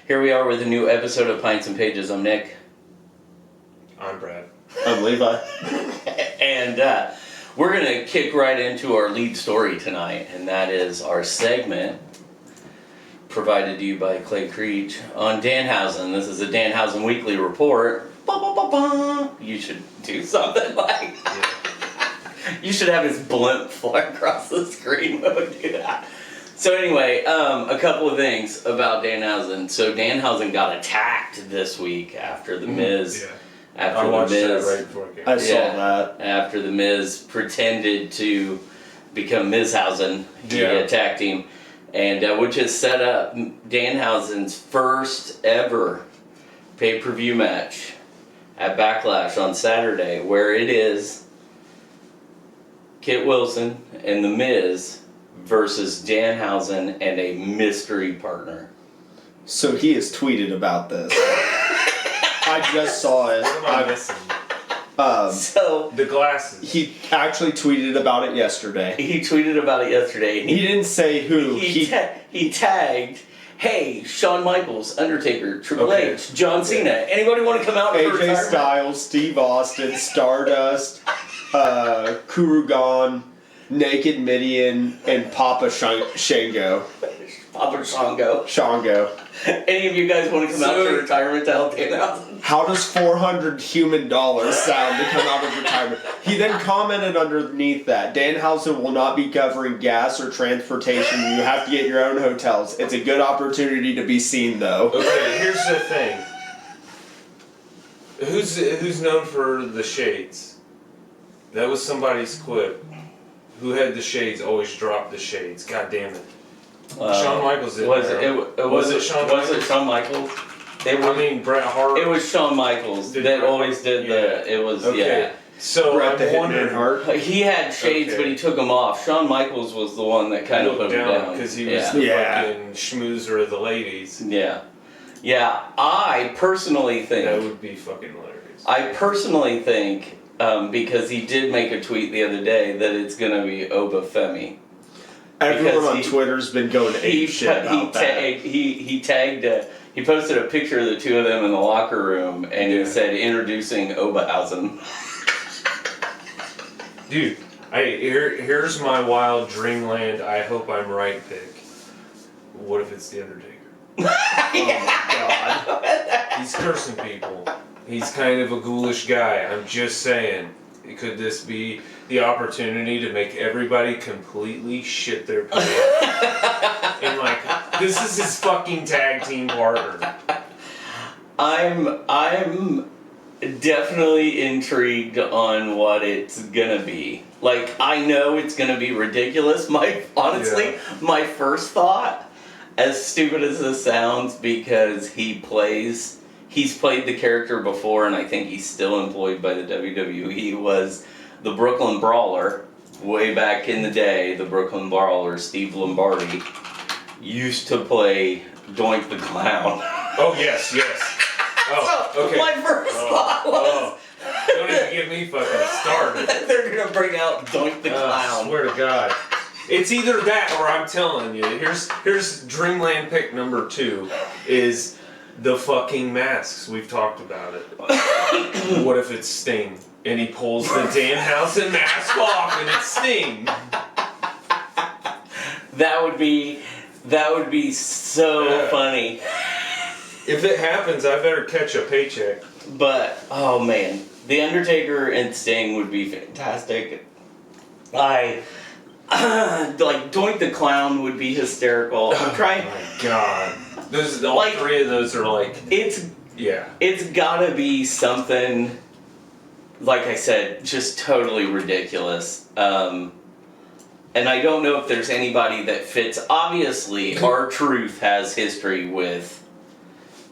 Here we are with a new episode of Pints and Pages. I'm Nick. I'm Brad. I'm Levi. And we're going to kick right into our lead story tonight, and that is our segment provided to you by Clay Creech on Danhausen. This is a Danhausen weekly report. Ba-ba-ba-ba. You should do something like You should have his blimp fly across the screen when we do that. So anyway, a couple of things about Danhausen. So Danhausen got attacked this week after the Miz. Yeah. I watched that right before it came. I saw that. After the Miz pretended to become Mizhausen, he attacked him, and which has set up Danhausen's first ever pay-per-view match at Backlash on Saturday, where it is Kit Wilson and the Miz versus Danhausen and a mystery partner. So he has tweeted about this. I just saw it. What am I missing? So The glasses. He actually tweeted about it yesterday. he tweeted about it yesterday. He didn't say who. He tagged, "Hey, Shawn Michaels, Undertaker, Triple Okay. H, John Cena. Anybody want to come out for AJ retirement?" Styles, Steve Austin, Stardust, Kurugan, Naked Midian, and Papa Shango. Papa Shango. Shango. Any of you guys want to come out for retirement to help Danhausen? How does $400 human sound to come out of retirement? He then commented underneath that, Danhausen will not be covering gas or transportation. You have to get your own hotels. It's a good opportunity to be seen, though. Okay, here's the thing. Who's known for the shades? That was somebody's quip. Who had the shades always dropped the shades. God damn it. Shawn Michaels did. Was it Shawn Michaels? Bret Hart. It was Shawn Michaels that always did the. It was So Bret the I'm Hitman wondering. Hart. He had shades, but he took them off. Shawn Michaels was the one that kind of put him down because he was the fucking schmoozer of the ladies. Yeah. I personally think That would be fucking hilarious. I personally think because he did make a tweet the other day that it's gonna be Oba Femi. Everyone on Twitter's been going ape shit about that. He tagged. He posted a picture of the two of them in the locker room, and he said, "Introducing Oberhausen." Dude, here's my wild dreamland. I hope I'm right pick. What if it's the Undertaker? Oh my god. He's cursing people. He's kind of a ghoulish guy. I'm just saying. Could this be the opportunity to make everybody completely shit their pants? And this is his fucking tag team partner. I'm definitely intrigued on what it's gonna be. I know it's gonna be ridiculous. My first thought, as stupid as this sounds, because he's played the character before, and I think he's still employed by the WWE, was the Brooklyn Brawler. Way back in the day, the Brooklyn Brawler, Steve Lombardi, used to play Doink the Clown. Oh, yes. Oh, So, okay. my first thought was... Don't even get me fucking started. They're gonna bring out Doink the Clown. Swear to God. It's either that or I'm telling you, here's Dreamland pick number 2 is... the fucking masks. We've talked about it. What if it's Sting? And he pulls the Danhausen mask off and it's Sting. That would be so funny. If it happens, I better catch a paycheck. But, oh man, The Undertaker and Sting would be fantastic. Doink the Clown would be hysterical. I'm trying. Oh my God. All three of those are It's gotta be something, like I said, just totally ridiculous. And I don't know if there's anybody that fits. Obviously, R-Truth has history with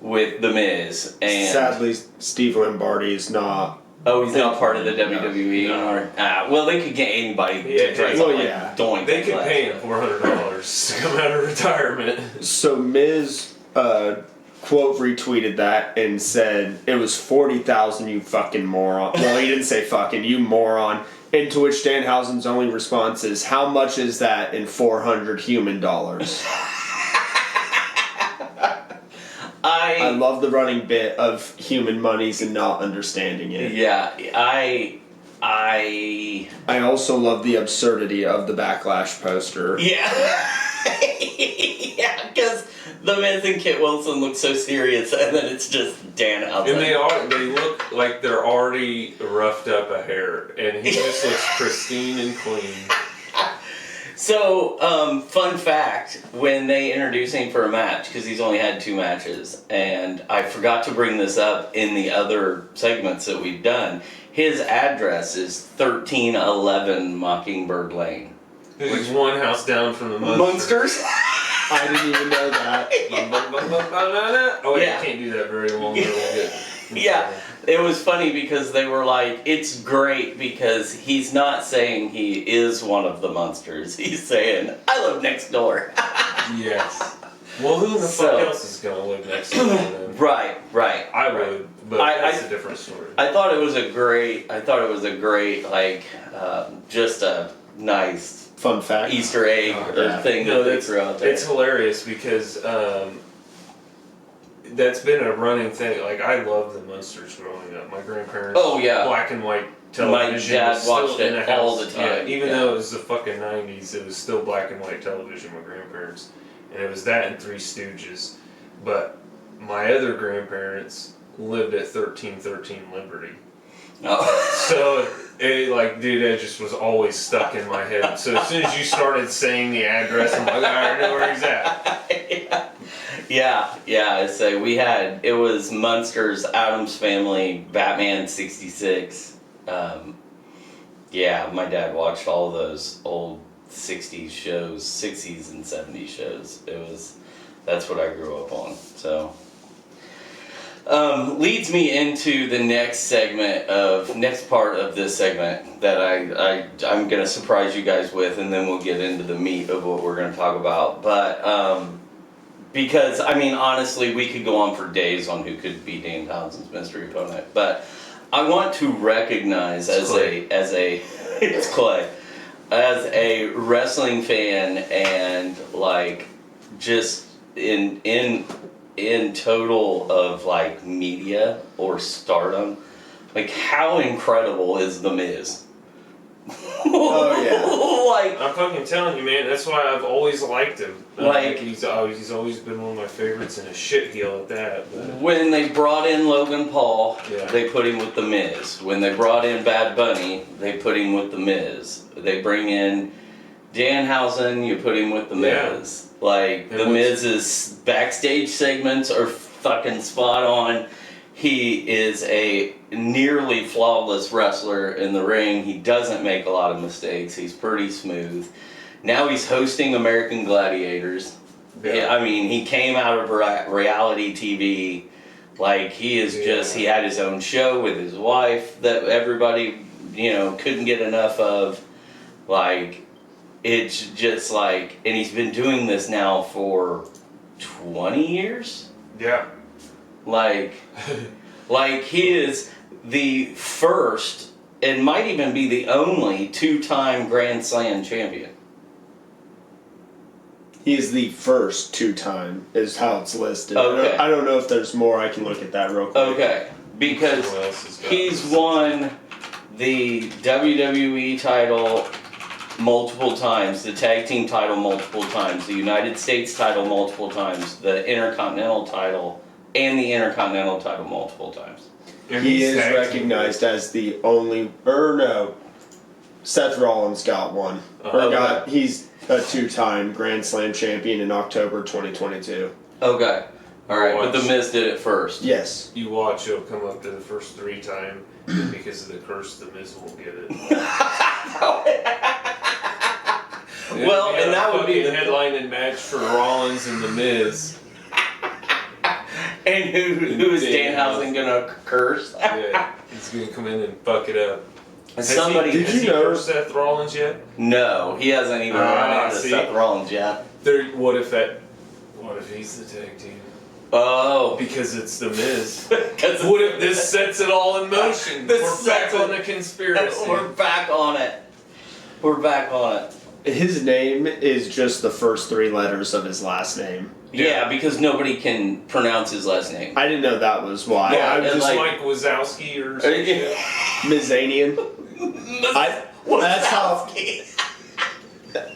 The Miz. And sadly, Steve Lombardi is not. Oh, he's not part of the WWE? No. Well, they could get anybody to dress up like Doink. They could pay him $400 to come out of retirement. So Miz quote retweeted that and said it was 40,000, you fucking moron. Well, he didn't say fucking, you moron. Into which Danhausen's only response is, how much is that in $400 human dollars? I love the running bit of human monies and not understanding it. Yeah, I also love the absurdity of the Backlash poster. Yeah. Yeah, because the Miz and Kit Wilson look so serious, and then it's just Danhausen. And they look like they're already roughed up a hair, and he just looks pristine and clean. So, fun fact, when they introduced him for a match, because he's only had 2 matches, and I forgot to bring this up in the other segments that we've done, his address is 1311 Mockingbird Lane. He's one house down from the Munsters? I didn't even know that. Oh wait, Yeah. I can't do that very long. Yeah, it was funny because they were like, it's great because he's not saying he is one of the Munsters. He's saying, I live next door. Yes. Well, who the fuck else is gonna live next to him then? Right. I would, but that's a different story. I thought it was a great, like, just a nice Fun fact. Easter egg thing that they threw out there. It's hilarious because that's been a running thing. Like, I loved the Munsters growing up. My grandparents, black and white television. My dad was still watched in it the house. all the time. Yeah, even though it was the fucking 90s, it was still black and white television, my grandparents. And it was that and Three Stooges. But my other grandparents lived at 1313 Liberty. Oh. So, it just was always stuck in my head. So as soon as you started saying the address, I'm like, I already know where he's at. Yeah. So it was Munsters, Addams Family, Batman 66. Yeah, my dad watched all those old 60s shows, 60s and 70s shows. That's what I grew up on. So. Leads me into the next part of this segment that I'm gonna surprise you guys with, and then we'll get into the meat of what we're gonna talk about. But because honestly, we could go on for days on who could be Danhausen's mystery opponent. But I want to recognize it's Clay, as a wrestling fan and like just in total of like media or stardom, like how incredible is The Miz? Oh yeah. Like I'm fucking telling you, man. That's why I've always liked him. Like he's always been one of my favorites and a shit heel at that. But. When they brought in Logan Paul, Yeah. they put him with The Miz. When they brought in Bad Bunny, they put him with The Miz. They bring in Danhausen, you put him with The Miz. Like, The Miz's backstage segments are fucking spot on. He is a nearly flawless wrestler in the ring. He doesn't make a lot of mistakes. He's pretty smooth. Now he's hosting American Gladiators. Yeah. He came out of reality TV. Like, he is he had his own show with his wife that everybody, couldn't get enough of. Like, it's just like, and he's been doing this now for 20 years? Yeah. Like he is the first, and might even be the only, 2-time Grand Slam champion. He is the first 2-time, is how it's listed. Okay. I don't know if there's more. I can look at that real quick. Okay, because he's won the WWE title multiple times, the tag team title multiple times, the United States title multiple times, the Intercontinental title, and the Intercontinental title multiple times. And he is recognized as the only, Seth Rollins got one. He's a 2-time Grand Slam champion in October 2022. Okay. Alright, but The Miz did it first. Yes. You watch, he'll come up to the first 3 times, and because of the curse, The Miz won't get it. Well, and that would be the headlining match for Rollins and The Miz. And who is Danhausen gonna curse? Yeah, he's gonna come in and fuck it up. Has he cursed Seth Rollins yet? No, he hasn't even run into Seth Rollins yet. What if he's the tag team? Oh. Because it's The Miz. What if this sets it all in motion? We're back on the conspiracy. We're back on it. his name is just the first 3 letters of his last name. Yeah, because nobody can pronounce his last name. I didn't know that was why. Yeah, I was just just like Wazowski or something. Mizanian. That's how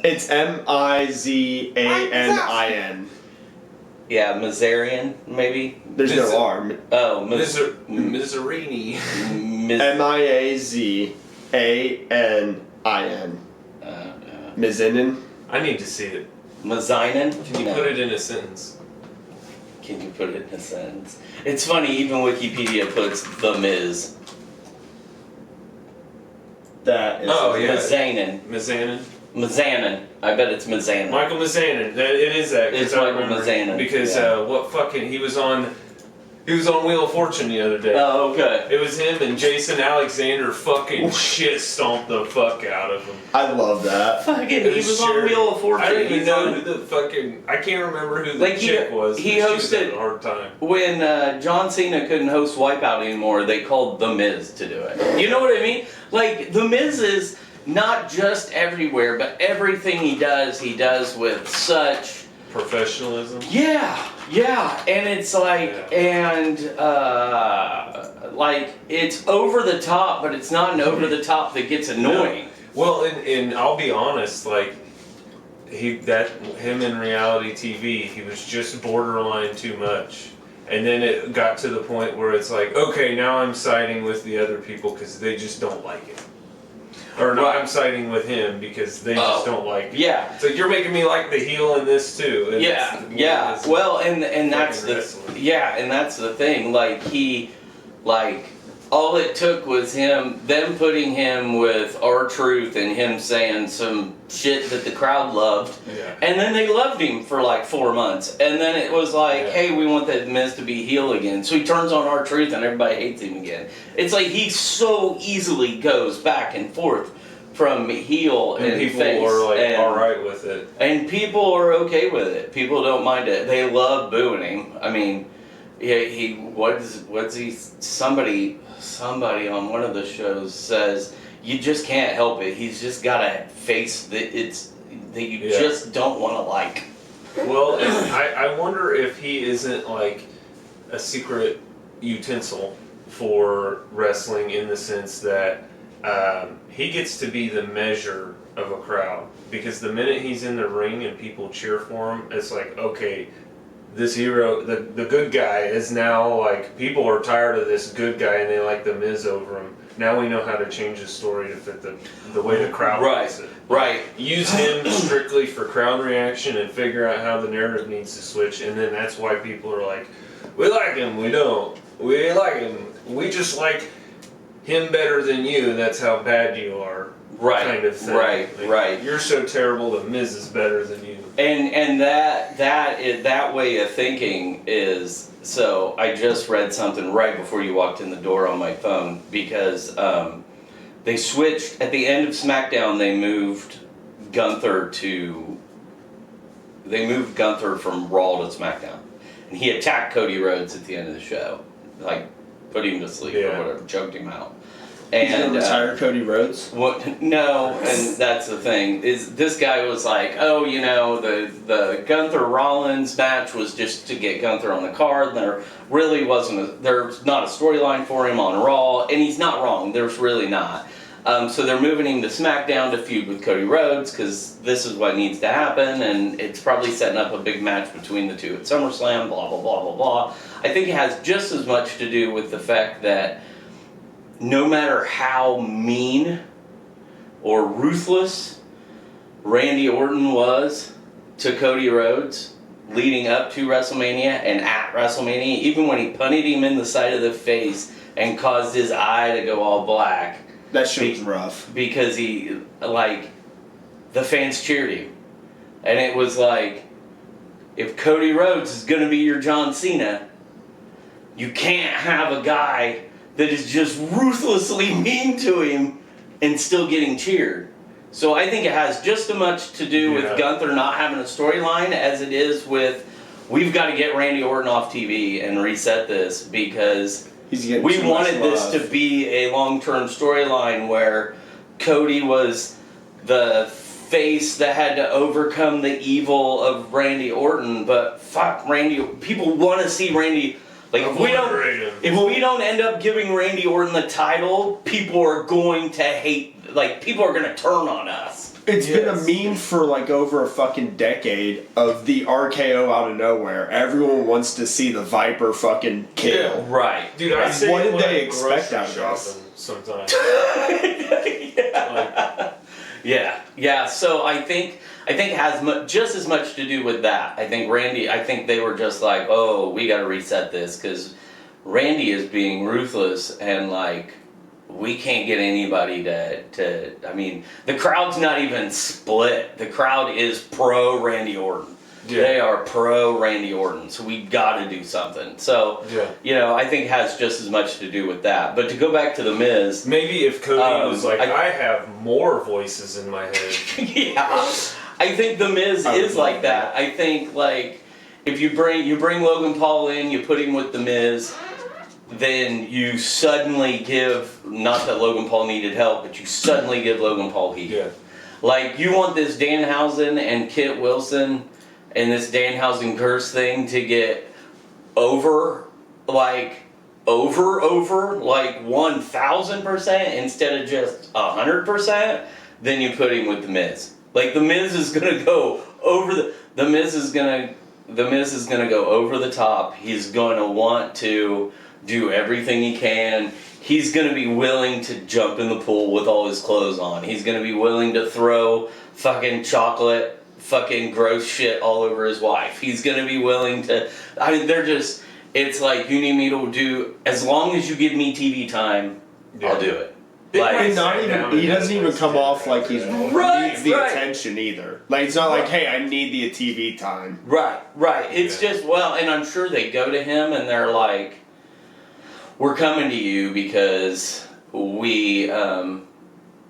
it's Mizanin. Yeah, Mazarian, maybe? There's no R. Oh, Miserini. Mizanin. Mizinin. I need to see it. Mazinin? Can you put it in a sentence? Can you put it in a sentence? It's funny, even Wikipedia puts The Miz. That is. Oh, yeah. Mazanin. Mazanin. I bet it's Mazanin. Michael Mazanin. It is that. It's Michael Mazanin. Because he was on Wheel of Fortune the other day. Oh, okay. It was him and Jason Alexander fucking shit stomped the fuck out of him. I love that. Fucking, he was on Wheel of Fortune. I don't even know who the fucking. I can't remember who the chick was. He but she was hosted having a hard time. When John Cena couldn't host Wipeout anymore. They called The Miz to do it. You know what I mean? Like The Miz is not just everywhere, but everything he does with such Professionalism. Yeah, and it's like, like it's over the top, but it's not an over the top that gets annoying. No. Well, and I'll be honest, like him in reality TV, he was just borderline too much, and then it got to the point where it's like, okay, now I'm siding with the other people because they just don't like it. Or no, I'm siding with him because they just don't like it. Yeah. So you're making me like the heel in this too. And Yeah. Well, and that's wrestling. and that's the thing. Like all it took was them putting him with R-Truth and him saying some shit that the crowd loved. Yeah. And then they loved him for like 4 months. And then it was like, hey, we want that Miz to be heel again. So he turns on R-Truth and everybody hates him again. It's like he so easily goes back and forth from heel and people face. are like alright with it. And people are okay with it. People don't mind it. They love booing him. I mean, somebody on one of the shows says you just can't help it. He's just got a face that you just don't want to like. Well, I wonder if he isn't like a secret utensil for wrestling in the sense that he gets to be the measure of a crowd. Because the minute he's in the ring and people cheer for him, it's like, okay, this hero, the good guy is now like, people are tired of this good guy and they like the Miz over him. Now we know how to change his story to fit the way the crowd likes it. Right. Use him strictly for crowd reaction and figure out how the narrative needs to switch, and then that's why people are like, we like him, we don't. We like him. We just like him better than you, that's how bad you are. Right. Kind of thing. Right. You're so terrible that Miz is better than you. And that way of thinking is, so I just read something right before you walked in the door on my phone because they switched at the end of SmackDown. They moved Gunther from Raw to SmackDown, and he attacked Cody Rhodes at the end of the show, like put him to sleep or whatever, choked him out. And he's gonna retire Cody Rhodes? No, and that's the thing, is this guy was like, oh, you know, the Gunther Rollins match was just to get Gunther on the card, and there really there's not a storyline for him on Raw, and he's not wrong, there's really not. So they're moving him to SmackDown to feud with Cody Rhodes, because this is what needs to happen, and it's probably setting up a big match between the two at SummerSlam, blah, blah, blah, blah, blah. I think it has just as much to do with the fact that no matter how mean or ruthless Randy Orton was to Cody Rhodes leading up to WrestleMania and at WrestleMania, even when he punted him in the side of the face and caused his eye to go all black. That shit was rough. Because the fans cheered him. And it was like, if Cody Rhodes is going to be your John Cena, you can't have a guy that is just ruthlessly mean to him and still getting cheered. So I think it has just as much to do with Gunther not having a storyline as it is with, we've got to get Randy Orton off TV and reset this, because we wanted this to be a long-term storyline where Cody was the face that had to overcome the evil of Randy Orton, but fuck Randy. People want to see Randy. Like if we don't end up giving Randy Orton the title, people are going to hate. Like people are going to turn on us. It's been a meme for like over a fucking decade of the RKO out of nowhere. Everyone wants to see the Viper fucking kill. Yeah. Right. Dude, I say what did when they I'm expect out of grocery this? shopping sometimes. Yeah. So I think it has just as much to do with that. I think Randy. I think they were just like, oh, we got to reset this because Randy is being ruthless and like. We can't get anybody to. I mean, the crowd's not even split. The crowd is pro Randy Orton. Yeah. They are pro Randy Orton. So we got to do something. So, I think it has just as much to do with that. But to go back to The Miz. Maybe if Cody was like, I have more voices in my head. Yeah. I think The Miz is like that. I think, like, if you bring Logan Paul in, you put him with The Miz. Then you suddenly give, not that Logan Paul needed help, but you suddenly give Logan Paul heat. Yeah. Like, you want this Danhausen and Kit Wilson and this Danhausen curse thing to get over, like 1,000% instead of just 100%, then you put him with The Miz. Like, The Miz is gonna go over The Miz is gonna go over the top. He's gonna want to do everything he can. He's going to be willing to jump in the pool with all his clothes on. He's going to be willing to throw fucking chocolate, fucking gross shit all over his wife. He's going to be willing to... I mean, it's like, you need me to do... As long as you give me TV time, I'll do it. Like, he doesn't even come off like he needs the attention either. Like, it's not like, hey, I need the TV time. Right. It's just, well, and I'm sure they go to him and they're like... We're coming to you because we want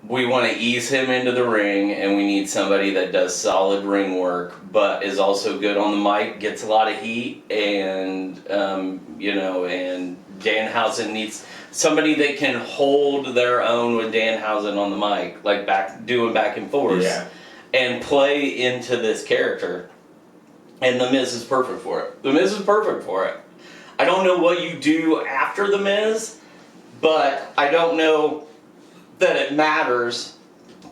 to ease him into the ring, and we need somebody that does solid ring work, but is also good on the mic, gets a lot of heat, and and Danhausen needs somebody that can hold their own with Danhausen on the mic, like doing back and forth, and play into this character. And The Miz is perfect for it. I don't know what you do after The Miz, but I don't know that it matters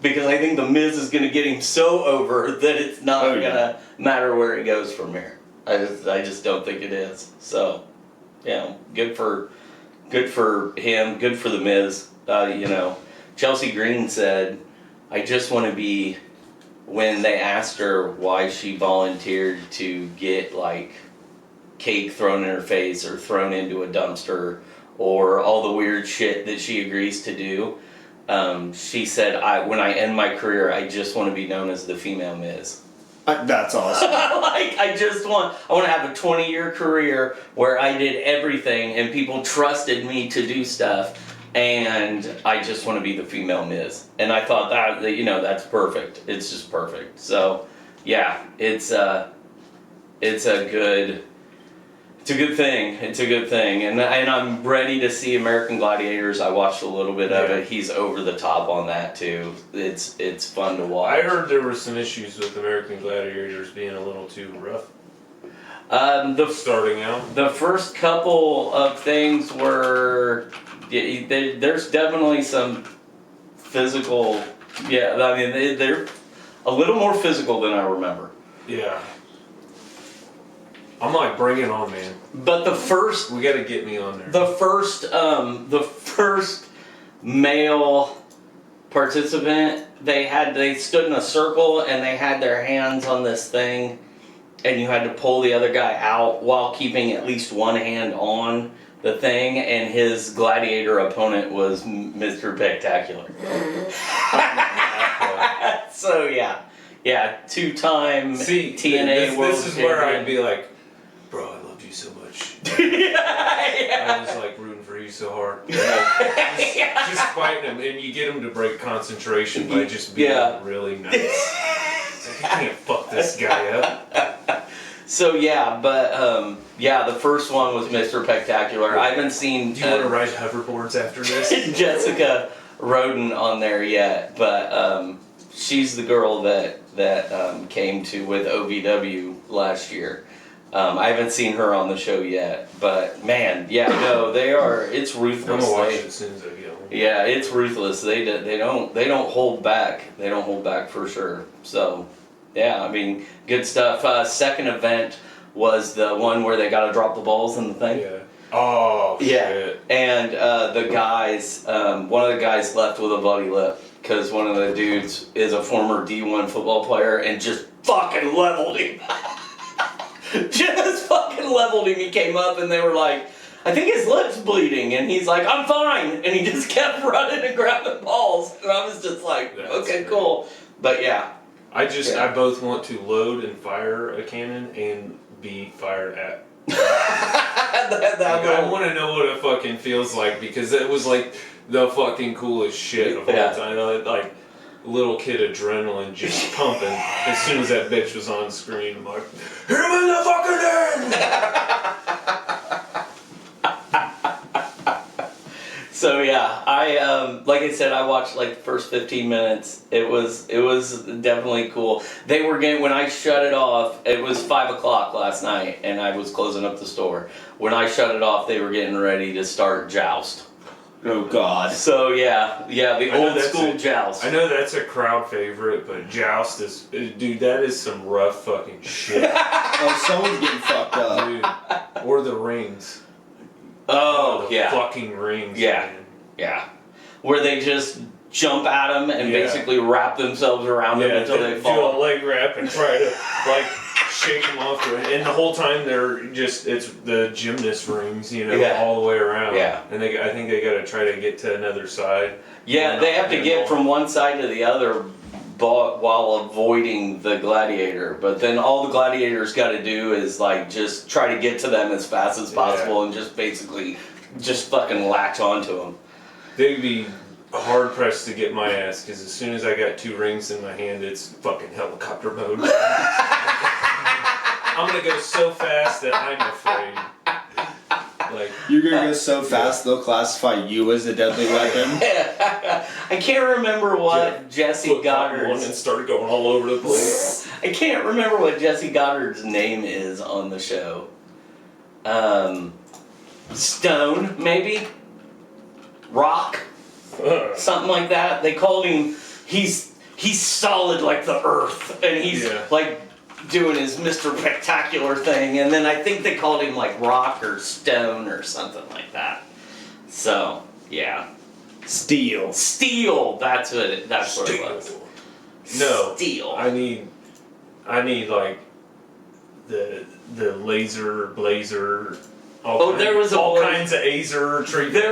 because I think The Miz is going to get him so over that it's not going to matter where he goes from here. I just don't think it is. So, good for him, good for The Miz. Chelsea Green said, I just want to be, when they asked her why she volunteered to get like cake thrown in her face or thrown into a dumpster or all the weird shit that she agrees to do, she said, when I end my career, I just want to be known as the female Miz. That's awesome. I want to have a 20-year career where I did everything and people trusted me to do stuff, and I just want to be the female Miz. And I thought that's perfect. It's just perfect. So, yeah, it's a good thing. And I'm ready to see American Gladiators. I watched a little bit of it. He's over the top on that too. It's fun to watch. I heard there were some issues with American Gladiators being a little too rough. Starting out, the first couple of things were there's definitely some physical. Yeah, I mean they're a little more physical than I remember. Yeah. I'm like, bring it on, man. But we gotta get me on there. The first male participant, they stood in a circle and they had their hands on this thing, and you had to pull the other guy out while keeping at least one hand on the thing, and his gladiator opponent was Mr. Spectacular. So yeah, two-time TNA World This is where I'd be like, bro, I loved you so much. I was like rooting for you so hard. Just fighting him, and you get him to break concentration by just being really nice. It's like, you can't fuck this guy up. So the first one was Mr. Spectacular. I haven't seen. Do you want to ride hoverboards after this? Jessica Roden on there yet, but she's the girl that came to with OVW last year. I haven't seen her on the show yet, but man, yeah, no, they are. It's ruthless. I'm gonna watch it as soon as I get home. Yeah, it's ruthless. They don't hold back. They don't hold back for sure. So, yeah, I mean, good stuff. Second event was the one where they got to drop the balls in the thing. Yeah. Oh, yeah. shit. And the guys, one of the guys left with a bloody lip because one of the dudes is a former D1 football player and just fucking leveled him. Just fucking leveled him. He came up and they were like, I think his lip's bleeding. And he's like, I'm fine. And he just kept running and grabbing balls. And I was just like, That's okay, great. Cool. But yeah. I both want to load and fire a cannon and be fired at. I want to know what it fucking feels like because it was like the fucking coolest shit of all time. Like little kid adrenaline just pumping as soon as that bitch was on screen. I'm like, hit him in the fucking head! So yeah, I like I said, I watched like the first 15 minutes. It was definitely cool. They were getting, when I shut it off, it was 5 o'clock last night, and I was closing up the store. When I shut it off, they were getting ready to start Joust. Oh God. So yeah, the old school Joust. I know that's a crowd favorite, but Joust is, dude, that is some rough fucking shit. Oh, someone's getting fucked up. Dude. Or the rings. Oh the yeah. fucking rings. Yeah. Man. Yeah. Where they just jump at them and basically wrap themselves around them until they fall. Do a leg wrap and try to like shake them off to it. And the whole time they're just, it's the gymnast rings, you know, all the way around. Yeah. And I think they got to try to get to another side. Yeah, they have to get from one side to the other while avoiding the gladiator. But then all the gladiators got to do is like just try to get to them as fast as possible and just basically just fucking latch onto them. They'd be hard pressed to get my ass because as soon as I got 2 rings in my hand, it's fucking helicopter mode. I'm gonna go so fast that I'm afraid. Like You're gonna go so fast they'll classify you as a deadly weapon. I can't remember what Jesse Goddard's and started going all over the place. I can't remember what Jesse Goddard's name is on the show. Stone, maybe? Rock? Something like that. They called him, he's solid like the earth, and he's like doing his Mr. Spectacular thing, and then I think they called him like Rock or Stone or something like that. So, yeah. Steel, that's what it was. No. Steel. I need like the laser blazer. There was all kinds of Azer treatment.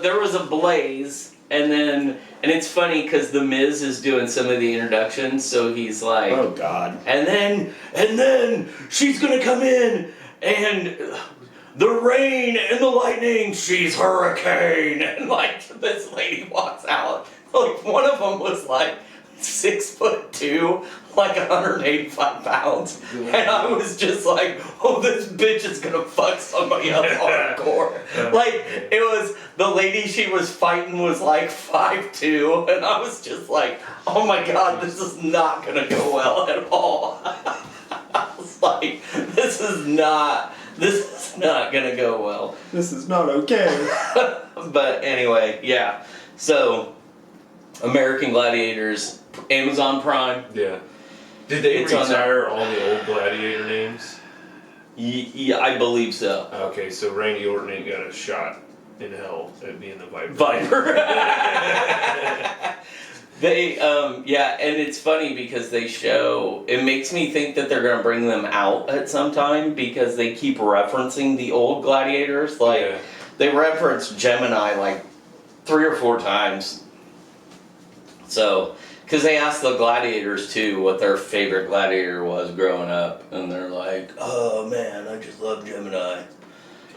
There was a blaze, and it's funny because the Miz is doing some of the introductions, so he's like, oh God, and then she's gonna come in, and the rain and the lightning, she's Hurricane, and like this lady walks out, like one of them was like 6'2", like 185 pounds, and I was just like, oh, this bitch is gonna fuck somebody up hardcore. Like, it was, the lady she was fighting was like 5'2", and I was just like, oh my God, this is not gonna go well at all. I was like, this is not gonna go well. this is not okay. But anyway, yeah. So, American Gladiators, Amazon Prime. Yeah. Did they retire all the old gladiator names? Yeah, I believe so. Okay, so Randy Orton ain't got a shot in hell at being the Viper. They, and it's funny because they show, it makes me think that they're going to bring them out at some time because they keep referencing the old gladiators. Like, they reference Gemini like 3 or 4 times. So, because they asked the gladiators too what their favorite gladiator was growing up, and they're like, oh man, I just love Gemini.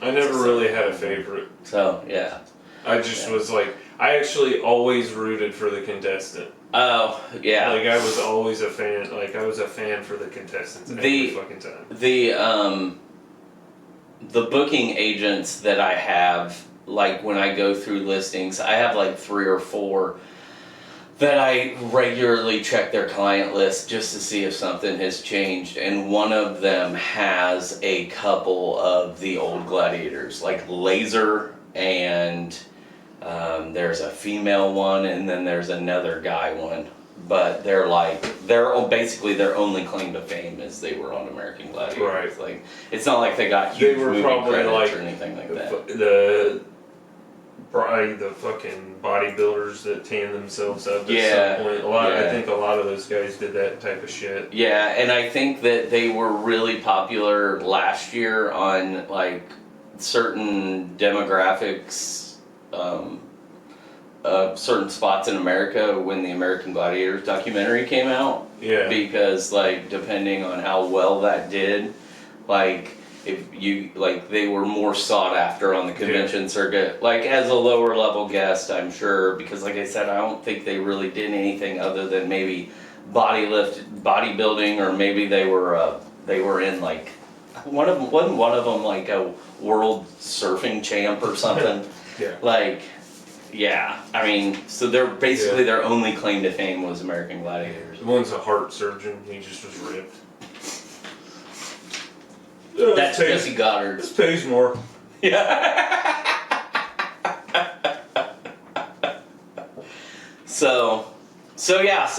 I never really had a favorite. So, yeah. I just was like, I actually always rooted for the contestant. Oh, yeah. Like, I was always a fan. Like, I was a fan for the contestants every fucking time. The booking agents that I have, like, when I go through listings, I have like 3 or 4 that I regularly check their client list just to see if something has changed, and one of them has a couple of the old gladiators, like Laser, and there's a female one, and then there's another guy one. But they're basically their only claim to fame is they were on American Gladiators. Right. Like, it's not like they got huge They were movie probably credits like or anything like that. Probably the fucking bodybuilders that tan themselves up at Yeah, some point. I think a lot of those guys did that type of shit. Yeah, and I think that they were really popular last year on like certain demographics, certain spots in America when the American Gladiators documentary came out. Yeah. Because like depending on how well that did, like if you like they were more sought after on the convention circuit, like as a lower level guest, I'm sure, because like I said, I don't think they really did anything other than maybe bodybuilding, or maybe they were in like wasn't one of them like a world surfing champ or something. Yeah. Like, yeah, I mean, so they're basically their only claim to fame was American Gladiators. One's a heart surgeon. He just was ripped. That's Jesse Goddard. This pays more. Yeah. So that's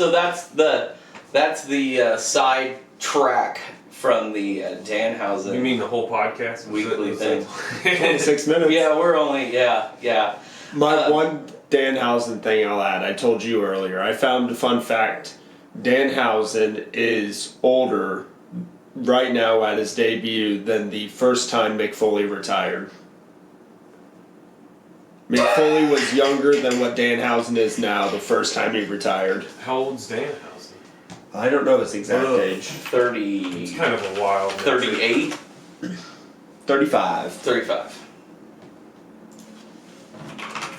the side track from the Danhausen. You mean the whole podcast? Weekly thing. 26 minutes. Yeah, we're only yeah. My one Danhausen thing I'll add, I told you earlier, I found a fun fact. Danhausen is older right now at his debut than the first time Mick Foley retired. Mick Foley was younger than what Danhausen is now the first time he retired. How old's Danhausen? I don't know his exact age. 30. It's kind of a wild. 38. 35. 35.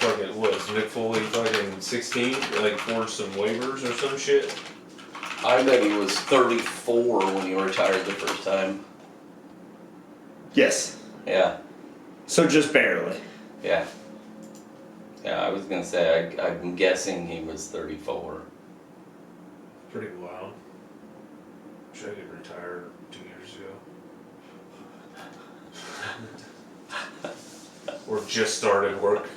Fucking what is Mick Foley fucking 16? Like forged some waivers or some shit? I bet he was 34 when he retired the first time. Yes. Yeah. So just barely. Yeah. Yeah, I was gonna say, I'm guessing he was 34. Pretty wild. Wish I could retire 2 years ago. Or just started work.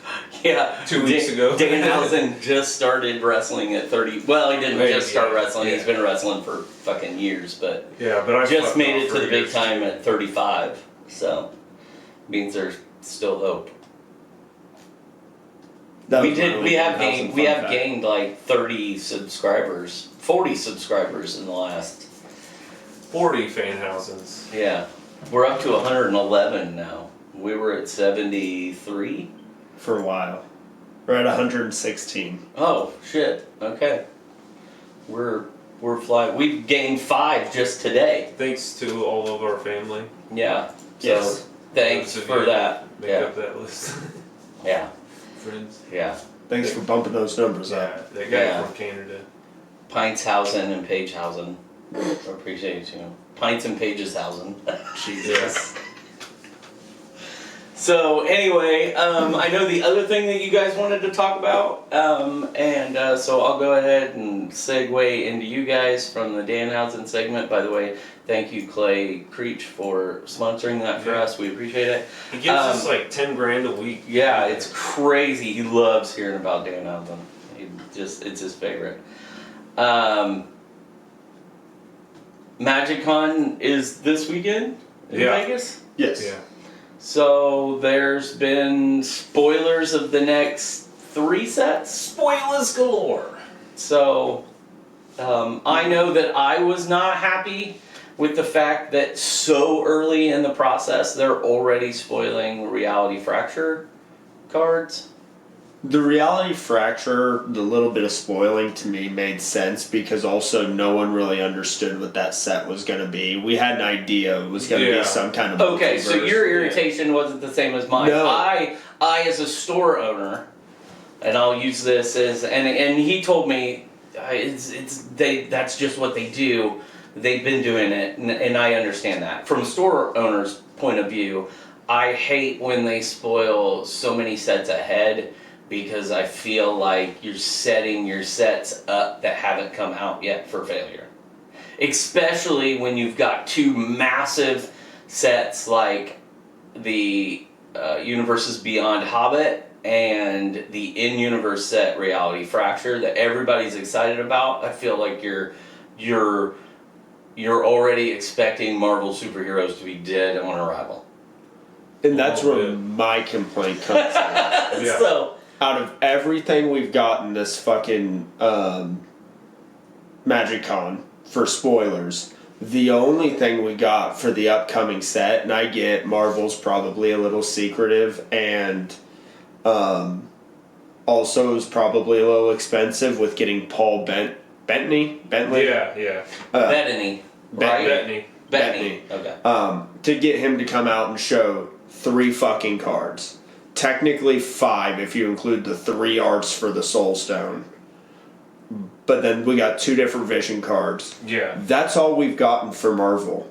Yeah. 2 weeks ago. Danhausen just started wrestling at 30. Well, he didn't just start wrestling. Yeah. He's been wrestling for fucking years, but Yeah, but I just fucked made off it to for the big years. time at 35. So means there's still hope. That We was did. my We have only gained. Danhausen We fun have fact. gained like 30 subscribers, 40 subscribers in the last. 40 Fanhausens. Yeah, we're up to 111 now. We were at 73. For a while. We're at 116. Oh shit. Okay. We're flying. We gained 5 just today. Thanks to all of our family. Yeah. So Yes. thanks Those of for you that. Make Yeah. up that list. Yeah. Friends. Yeah. Thanks for bumping those numbers Yeah, up. that guy Yeah. from Canada. Pintshausen and Pagehausen. I appreciate you too. Pints and Pages Hausen. Jesus. So anyway, I know the other thing that you guys wanted to talk about, and so I'll go ahead and segue into you guys from the Danhausen segment. By the way, thank you Clay Creech for sponsoring that for Yeah. us. We appreciate it. He gives us like 10 grand a week. Yeah, it's crazy. He loves hearing about Danhausen. It's his favorite. MagicCon is this weekend in Vegas. Yes. Yeah. So there's been spoilers of the next 3 sets. Spoilers galore. So I know that I was not happy with the fact that so early in the process they're already spoiling Reality Fracture cards. The Reality Fracture, the little bit of spoiling to me made sense because also no one really understood what that set was going to be. We had an idea it was going to be some kind of Okay, so multiverse. your irritation wasn't the same as mine. No. I as a store owner, and I'll use this as and he told me that's just what they do. They've been doing it, and I understand that. From a store owner's point of view, I hate when they spoil so many sets ahead because I feel like you're setting your sets up that haven't come out yet for failure. Especially when you've got two massive sets like the Universes Beyond Hobbit and the in-universe set Reality Fracture that everybody's excited about. I feel like you're already expecting Marvel superheroes to be dead on arrival. And that's where my complaint comes in. Yeah. So, out of everything we've gotten this fucking MagicCon for spoilers, the only thing we got for the upcoming set, and I get Marvel's probably a little secretive, and also is probably a little expensive with getting Paul Bentley? Yeah. Bettany, right? Bettany. Okay. To get him to come out and show 3 fucking cards. Technically 5 if you include the 3 arts for the Soul Stone. But then we got 2 different vision cards. Yeah. That's all we've gotten for Marvel.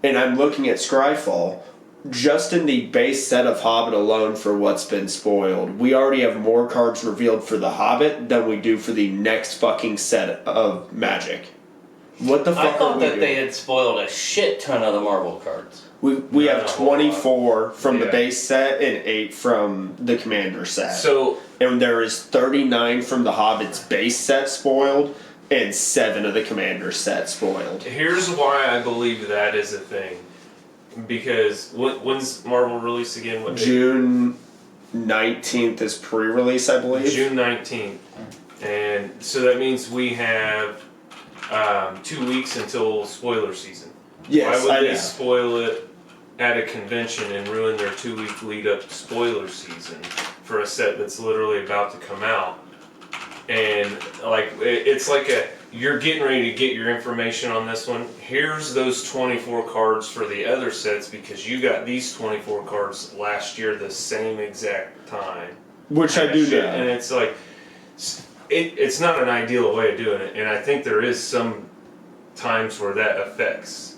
And I'm looking at Scryfall. Just in the base set of Hobbit alone for what's been spoiled, we already have more cards revealed for the Hobbit than we do for the next fucking set of Magic. What the fuck I thought are we that doing? they had spoiled a shit ton of the Marvel cards. We Not have a whole 24 from the Yeah. base set and 8 from the Commander set. So And there is 39 from the Hobbit's base set spoiled and 7 of the Commander set spoiled. here's why I believe that is a thing. Because when's Marvel release again? What date? June 19th is pre-release, I believe. June 19th. And so that means we have 2 weeks until spoiler season. Yes, Why I would know. they spoil it at a convention and ruin their 2-week lead up to spoiler season for a set that's literally about to come out? And like it's like you're getting ready to get your information on this one. Here's those 24 cards for the other sets because you got these 24 cards last year the same exact time. Which I do know. And it's like it's not an ideal way of doing it, and I think there is some times where that affects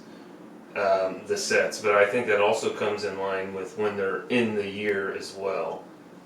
the sets, but I think that also comes in line with when they're in the year as well.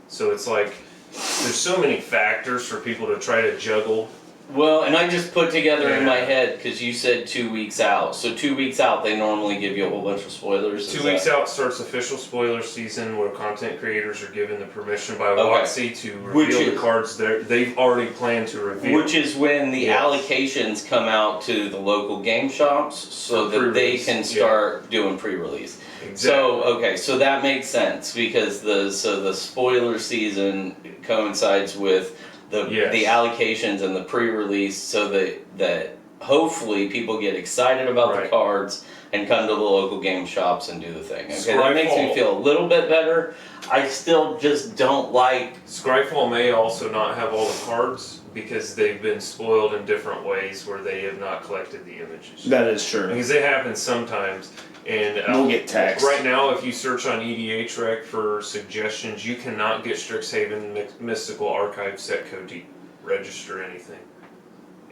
So it's like there's so many factors for people to try to juggle. Well, and I just put together in Yeah. my head, because you said 2 weeks out. So 2 weeks out, they normally give you a whole bunch of spoilers. 2 weeks out starts official spoiler season where content creators are given the permission by WotC to reveal the cards they've already planned to reveal. Which is when the allocations come out to the local game shops so For that they pre-release, can start doing pre-release. Exactly. So, okay, so that makes sense because the spoiler season coincides with the allocations and the pre-release so that hopefully people get excited about the cards and come to the local game shops and do the thing. Okay, that makes me feel a little bit better. I still just don't like... Scryfall may also not have all the cards because they've been spoiled in different ways where they have not collected the images. That is true. Because it happens sometimes. And we'll get text. Right now, if you search on EDHREC for suggestions, you cannot get Strixhaven Mystical Archive set code to register anything.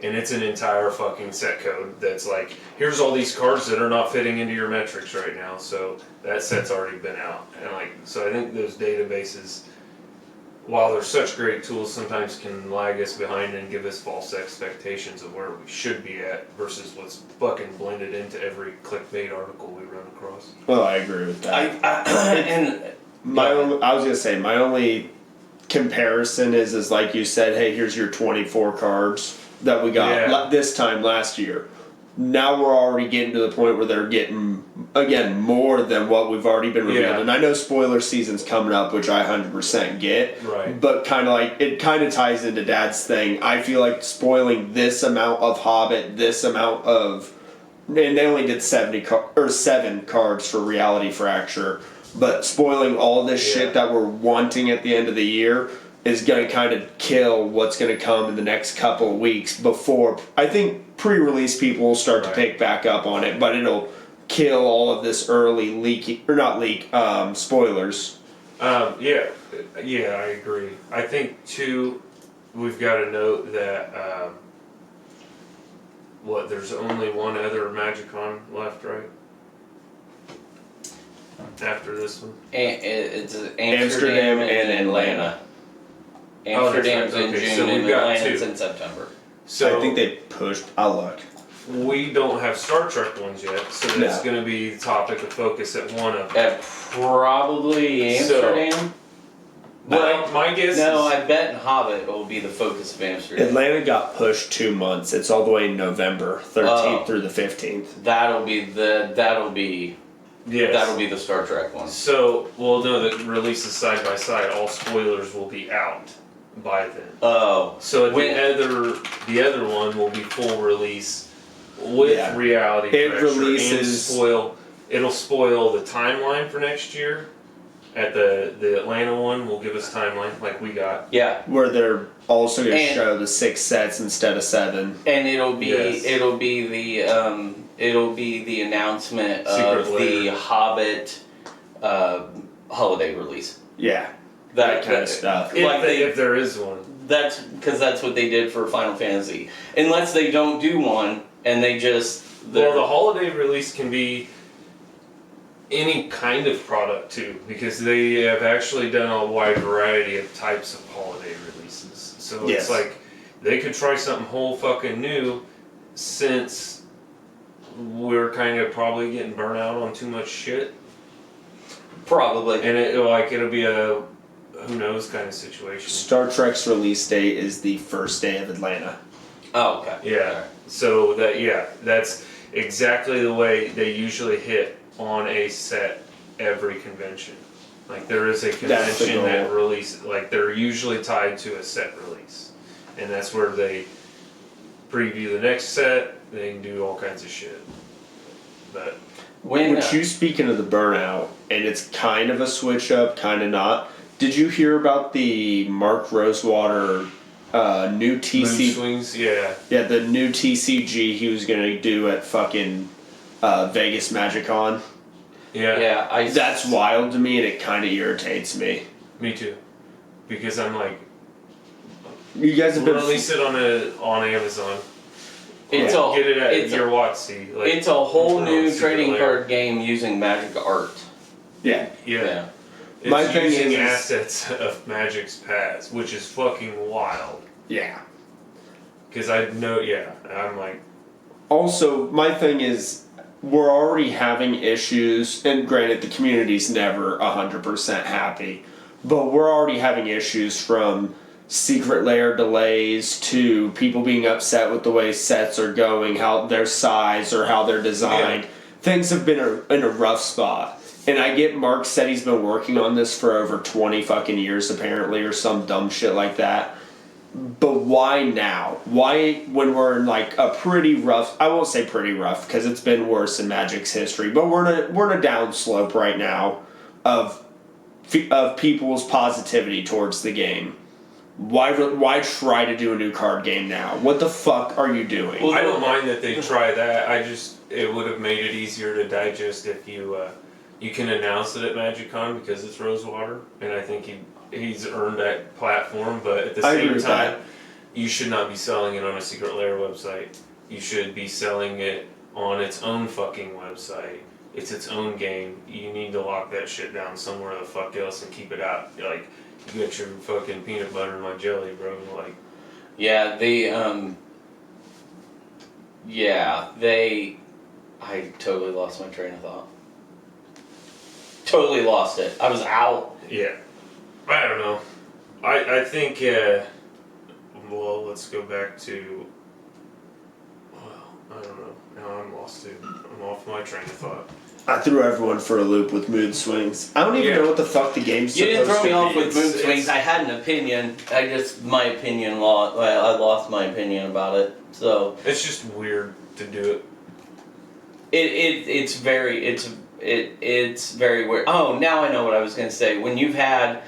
And it's an entire fucking set code that's like, here's all these cards that are not fitting into your metrics right now. So that set's already been out. And like, so I think those databases, while they're such great tools, sometimes can lag us behind and give us false expectations of where we should be at versus what's fucking blended into every clickbait article we run across. Well, I agree with that. I was gonna say my only comparison is like you said, hey, here's your 24 cards that we got this time last year. Now we're already getting to the point where they're getting, again, more than what we've already been revealed. Yeah. And I know spoiler season's coming up, which I 100% get. Right. But kind of like, it kind of ties into Dad's thing. I feel like spoiling this amount of Hobbit, this amount of... And they only did 7 cards for Reality Fracture. But spoiling all this shit that we're wanting at the end of the year is going to kind of kill what's going to come in the next couple of weeks before... I think pre-release people will start to pick back up on it, but it'll kill all of this early spoilers. Yeah, I agree. I think too, we've got to note that there's only one other MagicCon left, right? After this one, it's Amsterdam and Atlanta. Amsterdam's right. in Okay, June so and we've got Atlanta's two. in September. So I think they pushed. I'll look. we don't have Star Trek ones yet, so that's going to be the topic of focus at one of them. At probably Amsterdam. My guess No, is... I bet Hobbit will be the focus of Amsterdam. Atlanta got pushed 2 months. It's all the way in November 13th through the 15th. That'll be the Star Trek one. So, well, no, the releases side by side, all spoilers will be out by then. Oh. So the other one will be full release with reality It pressure releases- and it'll spoil the timeline for next year. At the Atlanta one will give us timeline like we got. Yeah. Where they're also going to And- show the 6 sets instead of 7. And it'll be Yes. it'll be the announcement Secret of the Lair. Hobbit holiday release. Yeah. That kind of stuff. If there is one. That's because that's what they did for Final Fantasy. Unless they don't do one and they just Well, the holiday release can be any kind of product too, because they have actually done a wide variety of types of holiday releases. So Yes. it's like they could try something whole fucking new, since we're kind of probably getting burnt out on too much shit, probably. and it'll be a who knows kind of situation. Star Trek's release date is the first day of Atlanta. Oh, okay. Yeah. So that's exactly the way they usually hit on a set every convention. Like there is a That's the convention that goal. release, like they're usually tied to a set release, and that's where they preview the next set. They can do all kinds of shit. But When Which you speaking of the burnout, and it's kind of a switch up, kind of not. Did you hear about the Mark Rosewater new mood TC? swings, yeah. Yeah, the new TCG he was gonna do at fucking Vegas MagicCon. Yeah. That's wild to me, and it kind of irritates me. Me too. Because I'm like, You guys have been release it on Amazon. It's Get it at it's your WotC. Like, it's a whole on new Secret trading Lair. card game using magic art. yeah. Yeah. It's My thing using is- assets of Magic's past, which is fucking wild. Yeah. Because I'm like, Also, my thing is, we're already having issues, and granted, the community's never 100% happy, but we're already having issues from Secret Lair delays to people being upset with the way sets are going, how their size or how they're designed. Yeah. Things have been in a rough spot. And I get Mark said he's been working on this for over 20 fucking years, apparently, or some dumb shit like that. But why now? Why, when we're in like a pretty rough, I won't say pretty rough because it's been worse in Magic's history, but we're in a down slope right now of people's positivity towards the game. Why try to do a new card game now? What the fuck are you doing? I don't mind that they try that. It would have made it easier to digest if you can announce it at MagicCon because it's Rosewater, and I think he's earned that platform. But at the same time, you should not be selling it on a Secret Lair website. You should be selling it on its own fucking website. It's its own game. You need to lock that shit down somewhere the fuck else and keep it out. Like, you got your fucking peanut butter and my jelly, bro. Like, I totally lost my train of thought. Totally lost it. I was out. yeah. I don't know. I think, well, let's go back to, I don't know. Now I'm lost too. I'm off my train of thought. I threw everyone for a loop with mood swings. I don't even know what the fuck the game's You supposed didn't throw me to off be. with mood swings. I had an opinion. I lost my opinion about it. So It's just weird to do it. it's very weird. Oh, now I know what I was gonna say. When you've had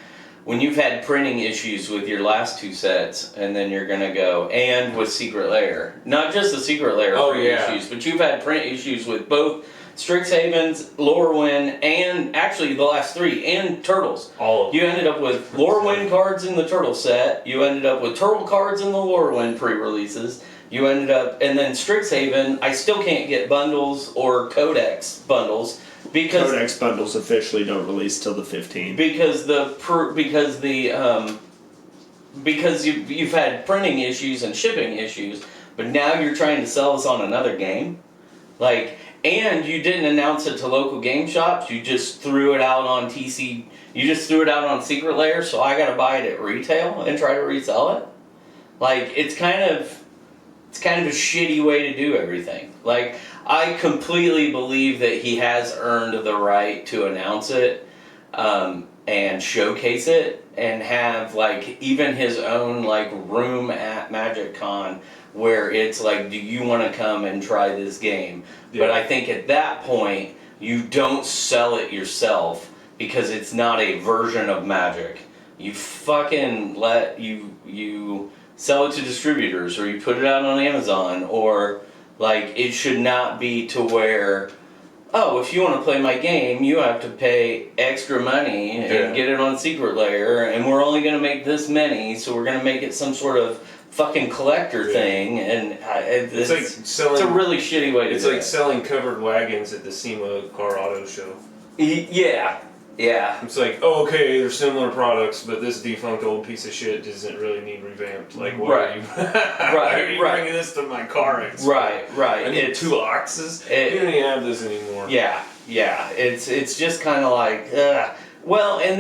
printing issues with your last two sets, and then you're gonna go and with Secret Lair, not just the Secret Lair print issues, but you've had print issues with both Strixhaven's, Lorwyn, and actually the last three, and Turtles. All of You ended up with Lorwyn cards in the Turtle set. You ended up with Turtle cards in the Lorwyn pre-releases. You ended up, and then Strixhaven, I still can't get bundles or Codex bundles because Codex bundles officially don't release till the 15th. because the because you've had printing issues and shipping issues, but now you're trying to sell us on another game, like, and you didn't announce it to local game shops. You just threw it out on TC. You just threw it out on Secret Lair, so I got to buy it at retail and try to resell it. Like, it's kind of a shitty way to do everything. Like, I completely believe that he has earned the right to announce it and showcase it and have, like, even his own, like, room at MagicCon where it's like, do you want to come and try this game? Yeah. But I think at that point, you don't sell it yourself because it's not a version of Magic. You fucking you sell it to distributors, or you put it out on Amazon, or, like, it should not be to where, oh, if you want to play my game, you have to pay extra money and get it on Secret Lair, and we're only going to make this many, so we're going to make it some sort of fucking collector thing, and it's like selling, it's a really shitty way to do it. It's like selling covered wagons at the SEMA Car Auto Show. Yeah. It's like, oh, okay, they're similar products, but this defunct old piece of shit doesn't really need revamped. Like, why are you bringing this to my car? Right. I need 2 oxes. You don't even have this anymore. Yeah. It's just kind of like, well, and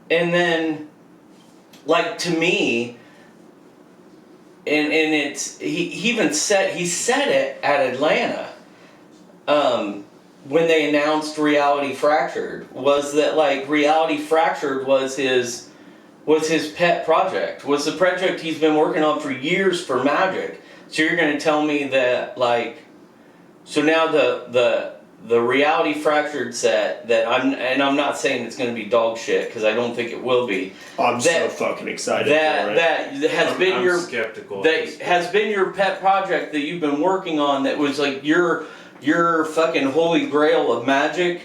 then, like, to me, and it's he said it at Atlanta. When they announced Reality Fractured, was that, like, Reality Fractured was his pet project, was the project he's been working on for years for Magic. So you're going to tell me that, like, so now the Reality Fractured set that I'm not saying it's going to be dog shit, because I don't think it will be. I'm so fucking excited for it. That has been I'm your skeptical. That has been your pet project that you've been working on. That was like your fucking holy grail of Magic.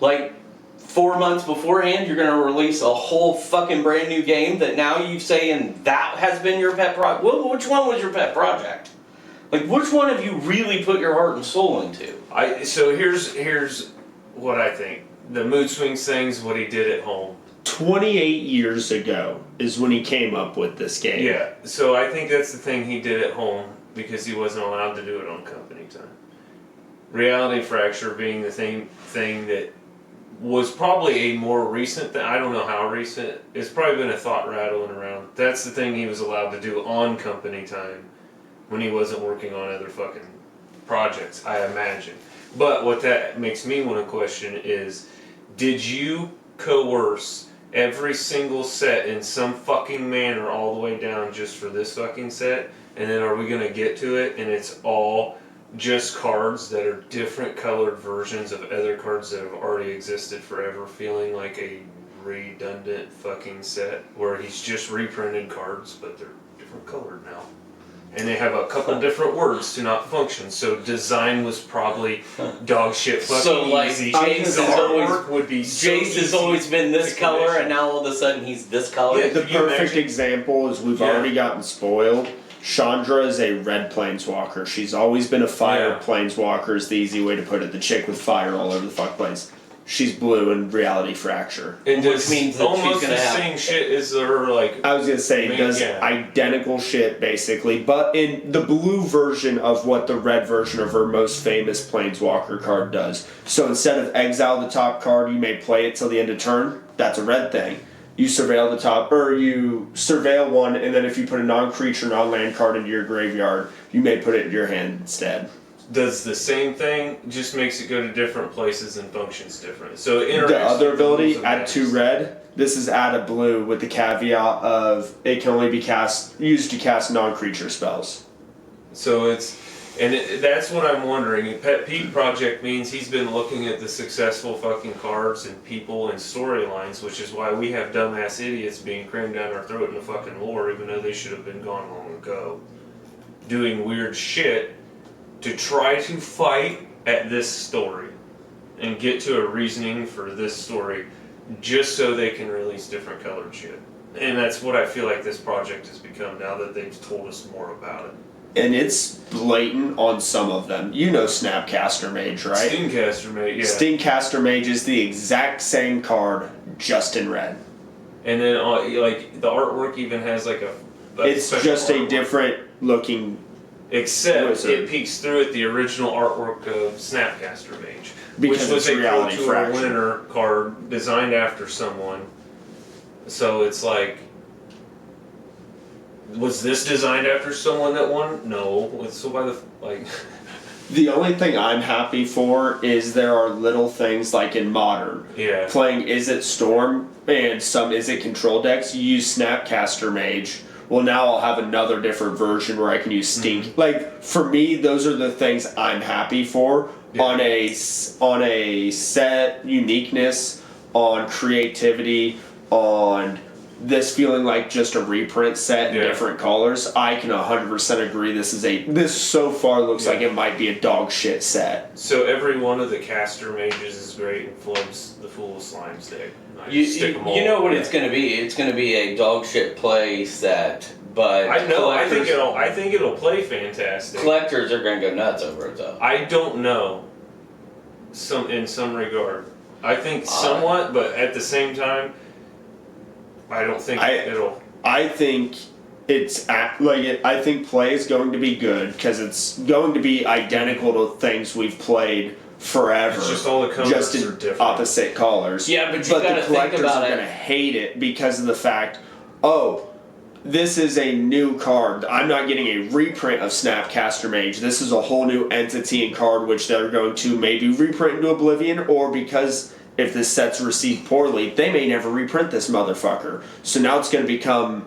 Like 4 months beforehand, you're gonna release a whole fucking brand new game that now you're saying that has been your pet project. Which one was your pet project? Like, which one have you really put your heart and soul into? So here's what I think. The mood swings thing's what he did at home. 28 years ago is when he came up with this game. Yeah, so I think that's the thing he did at home because he wasn't allowed to do it on company time. Reality Fracture being the thing that was probably a more recent thing. I don't know how recent. It's probably been a thought rattling around. That's the thing he was allowed to do on company time when he wasn't working on other fucking projects, I imagine. But what that makes me want to question is, did you coerce every single set in some fucking manner all the way down just for this fucking set? And then are we going to get to it and it's all just cards that are different colored versions of other cards that have already existed forever, feeling like a redundant fucking set where he's just reprinted cards, but they're different colored now. And they have a couple different words to not function. So design was probably dog shit fucking so, like, easy. Jace has always been this color, and now all of a sudden he's this color. Yeah, the perfect example is we've already gotten spoiled. Chandra is a red planeswalker. She's always been a fire planeswalker is the easy way to put it. The chick with fire all over the fuck place. She's blue in Reality Fracture. Which means that almost she's gonna have same shit as her, like. I was gonna say it does identical shit basically, but in the blue version of what the red version of her most famous planeswalker card does. So instead of exile the top card, you may play it till the end of turn. That's a red thing. You surveil the top, or you surveil one, and then if you put a non-creature, non-land card into your graveyard, you may put it in your hand instead. Does the same thing, just makes it go to different places and functions different. So the other ability, add 2 red. This is add a blue with the caveat of it can only be used to cast non-creature spells. So that's what I'm wondering. Pet Peeve Project means he's been looking at the successful fucking cards and people and storylines, which is why we have dumbass idiots being crammed down our throat in the fucking lore, even though they should have been gone long ago. Doing weird shit to try to fight at this story and get to a reasoning for this story just so they can release different colored shit. And that's what I feel like this project has become now that they've told us more about it. And it's blatant on some of them. You know Snapcaster Mage, right? Stingcaster Mage, yeah. Stingcaster Mage is the exact same card, just in red. and then like the artwork even has like a It's special just a artwork. different looking. Except Wizard. it peeks through at the original artwork of Snapcaster Mage, Because which was it's a reality Pro Tour fraction. winner card designed after someone. So it's like, was this designed after someone that won? No. So by the like. The only thing I'm happy for is there are little things like in Modern. Yeah. Playing Is It Storm and some Is It Control decks, you use Snapcaster Mage. Well, now I'll have another different version where I can use Stink. Mm-hmm. Like, for me, those are the things I'm happy for. Yeah. On a set uniqueness, on creativity, on this feeling like just a reprint set in Yeah. different colors, I can 100% agree this so far looks like it might be a dog shit set. So every one of the caster mages is great and flubs the Fool of Slimes deck. I You just stick 'em all know what in. it's going to be. It's going to be a dog shit play set, but I know. I think collectors- it'll play fantastic. Collectors are going to go nuts over it though. I don't know. In some regard, I think somewhat, but at the same time, I don't think it'll. I think I think play is going to be good because it's going to be identical to things we've played forever. It's just all the colors just in are different. opposite colors. Yeah, but you gotta the think collectors about are it. going to hate it because of the fact, this is a new card. I'm not getting a reprint of Snapcaster Mage. This is a whole new entity and card which they're going to maybe reprint into Oblivion, or because if this set's received poorly, they may never reprint this motherfucker. So now it's going to become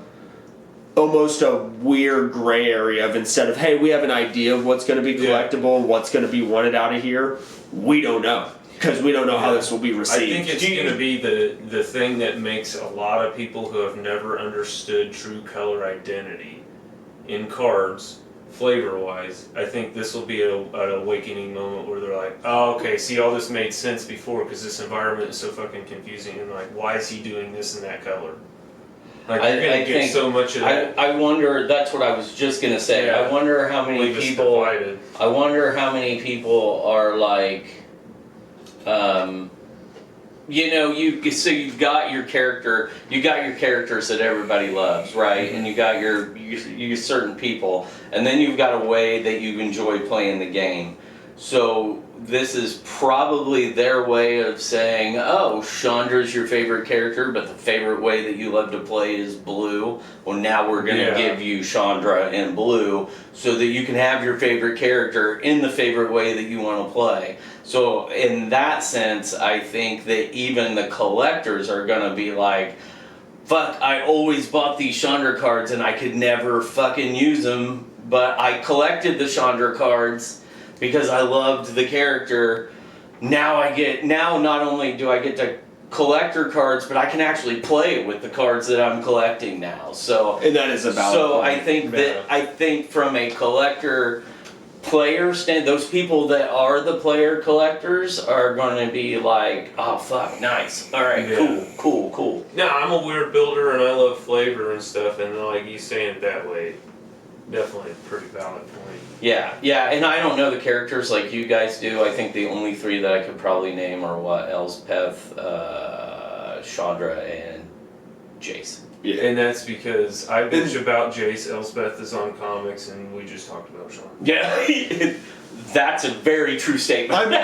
almost a weird gray area of, instead of, hey, we have an idea of what's going to be collectible and what's going to be wanted out of here, we don't know. Because we don't know how this will be received. I think it's going to be the thing that makes a lot of people who have never understood true color identity in cards, flavor-wise. I think this will be an awakening moment where they're like, oh, okay, see, all this made sense before because this environment is so fucking confusing, and like, why is he doing this in that color? Like, you're going to get think- so much of that. I wonder. That's what I was just going to say. Yeah. I wonder how many Leave us people. divided. I wonder how many people are like, you've got your character, you got your characters that everybody loves, right? Mm-hmm. And you got you certain people, and then you've got a way that you enjoy playing the game. So this is probably their way of saying, oh, Chandra's your favorite character, but the favorite way that you love to play is blue. Well, now we're going to give you Chandra in blue so that you can have your favorite character in the favorite way that you want to play. So in that sense, I think that even the collectors are going to be like, fuck, I always bought these Chandra cards and I could never fucking use them, but I collected the Chandra cards because I loved the character. Now not only do I get to collector cards, but I can actually play with the cards that I'm collecting now. So And that is a valid point. I think from a collector player stand, those people that are the player collectors are going to be like, oh fuck, nice, all right, cool. No, I'm a weird builder and I love flavor and stuff, and like you saying it that way, definitely a pretty valid point. Yeah, and I don't know the characters like you guys do. I think the only three that I could probably name are Elspeth, Chandra, and Jace. Yeah. And that's because I bitch about Jace, Elspeth is on comics, and we just talked about Sean. Yeah, that's a very true statement. I mean,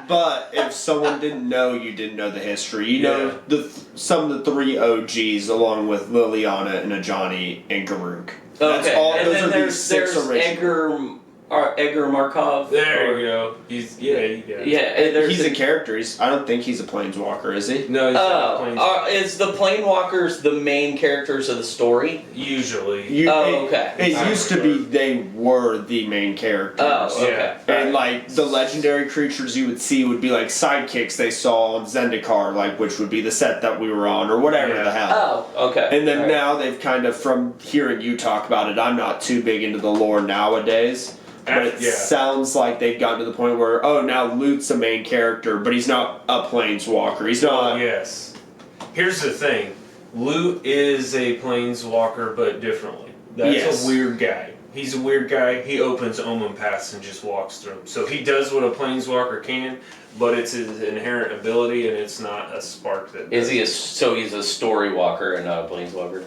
but if someone didn't know, you didn't know the history. You know some of the three OGs, along with Liliana and Ajani and Garuk. That's Okay, all. and Those then are there's the six original. Edgar Markov. There you go. He's and there's He's a character. I don't think he's a planeswalker, is he? No, he's not playing. Is the Planewalkers the main characters of the story? Usually. Okay. It used to be they were the main characters. Oh, okay. Yeah. And like the legendary creatures you would see would be like sidekicks they saw on Zendikar, like which would be the set that we were on or whatever the hell. Oh, okay. And then All right. now they've kind of, from hearing you talk about it, I'm not too big into the lore nowadays. But it sounds like they've gotten to the point where, now Lute's a main character, but he's not a planeswalker. He's not. Yes. Here's the thing. Lute is a planeswalker, but differently. That's a weird guy. He's a weird guy. He opens Omen paths and just walks through them. So he does what a planeswalker can, but it's his inherent ability, and it's not a spark that. Is he so he's a story walker and not a planeswalker?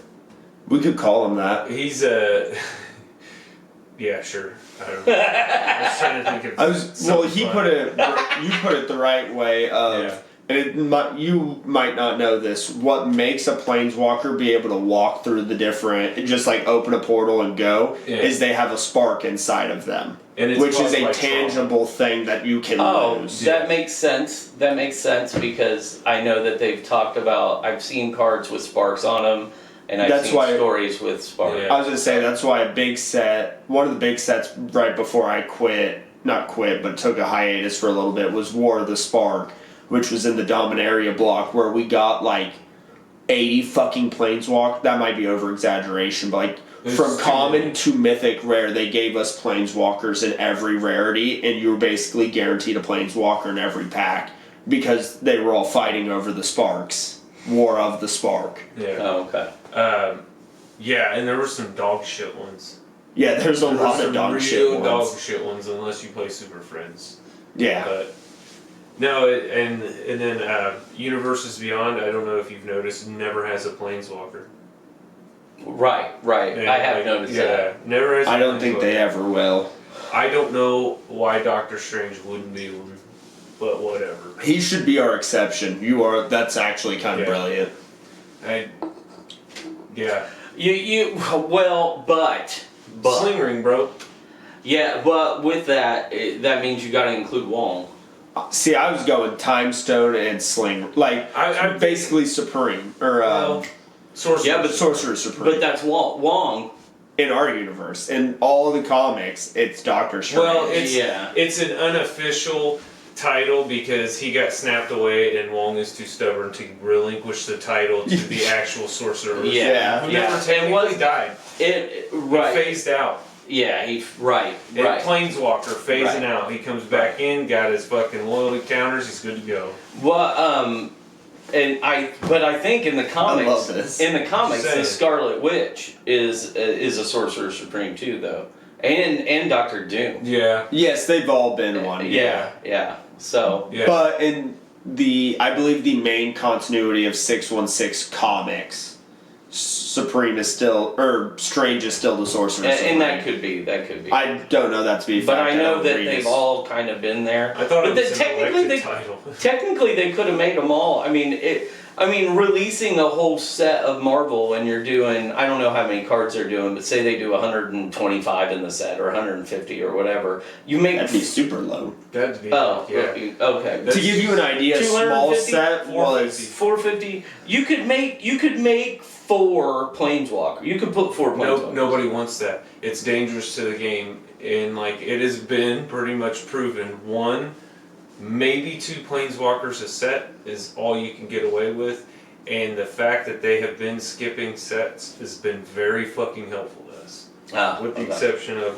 We could call him that. He's a. Yeah, sure. I don't know. I was trying to think of. You put it the right way. And you might not know this. What makes a planeswalker be able to walk through the different, just like open a portal and go, is they have a spark inside of them, which is a tangible thing that you can lose. That makes sense. That makes sense because I know that they've talked about. I've seen cards with sparks on them, and I've seen stories with sparks. I was gonna say that's why one of the big sets right before I took a hiatus for a little bit was War of the Spark, which was in the Dominaria block where we got like 80 fucking planeswalk. That might be over exaggeration, but like from common to mythic rare, they gave us planeswalkers in every rarity, and you were basically guaranteed a planeswalker in every pack because they were all fighting over the sparks. War of the Spark. Yeah. Oh, okay. Yeah, and there were some dog shit ones. Yeah, there's a lot of dog shit ones. Dog shit ones, unless you play Super Friends. Yeah. But no, and then Universes Beyond. I don't know if you've noticed, never has a planeswalker. Right. And I have noticed that. Never has. I don't think they ever will. I don't know why Doctor Strange wouldn't be one, but whatever. He should be our exception. That's actually kind of brilliant. Yeah. But Sling Ring, bro. Yeah, but with that, that means you got to include Wong. See, I was going Time Stone and Sling, I basically Supreme or Sorcerer. Yeah, but Sorcerer Supreme. But that's Wong. In our universe, in all the comics, it's Doctor Strange. Well, it's an unofficial title because he got snapped away, and Wong is too stubborn to relinquish the title to the actual sorcerer. Who never technically died. He phased out. Yeah, right. Planeswalker phasing out. He comes back in, got his fucking loyalty counters. He's good to go. Well, but I think in the comics, I love this. The Scarlet Witch is a sorcerer supreme too, though, and Doctor Doom. Yeah. Yes, they've all been one. Yeah. So. Yeah. But in I believe the main continuity of 616 comics, Supreme is still, or Strange is still the sorcerer. And that could be. I don't know that to be. But I know that they've all kind of been there. I thought it was technically title. Technically, they could have made them all. I mean, releasing a whole set of Marvel when you're doing, I don't know how many cards they're doing, but say they do 125 in the set or 150 or whatever. That'd be super low. That'd be. Okay. To give you an idea, a small set was 450. You could make 4 planeswalkers. You could put 4 planeswalkers. Nobody wants that. It's dangerous to the game, and it has been pretty much proven. 1, maybe 2 planeswalkers a set is all you can get away with, and the fact that they have been skipping sets has been very fucking helpful to us. With the exception of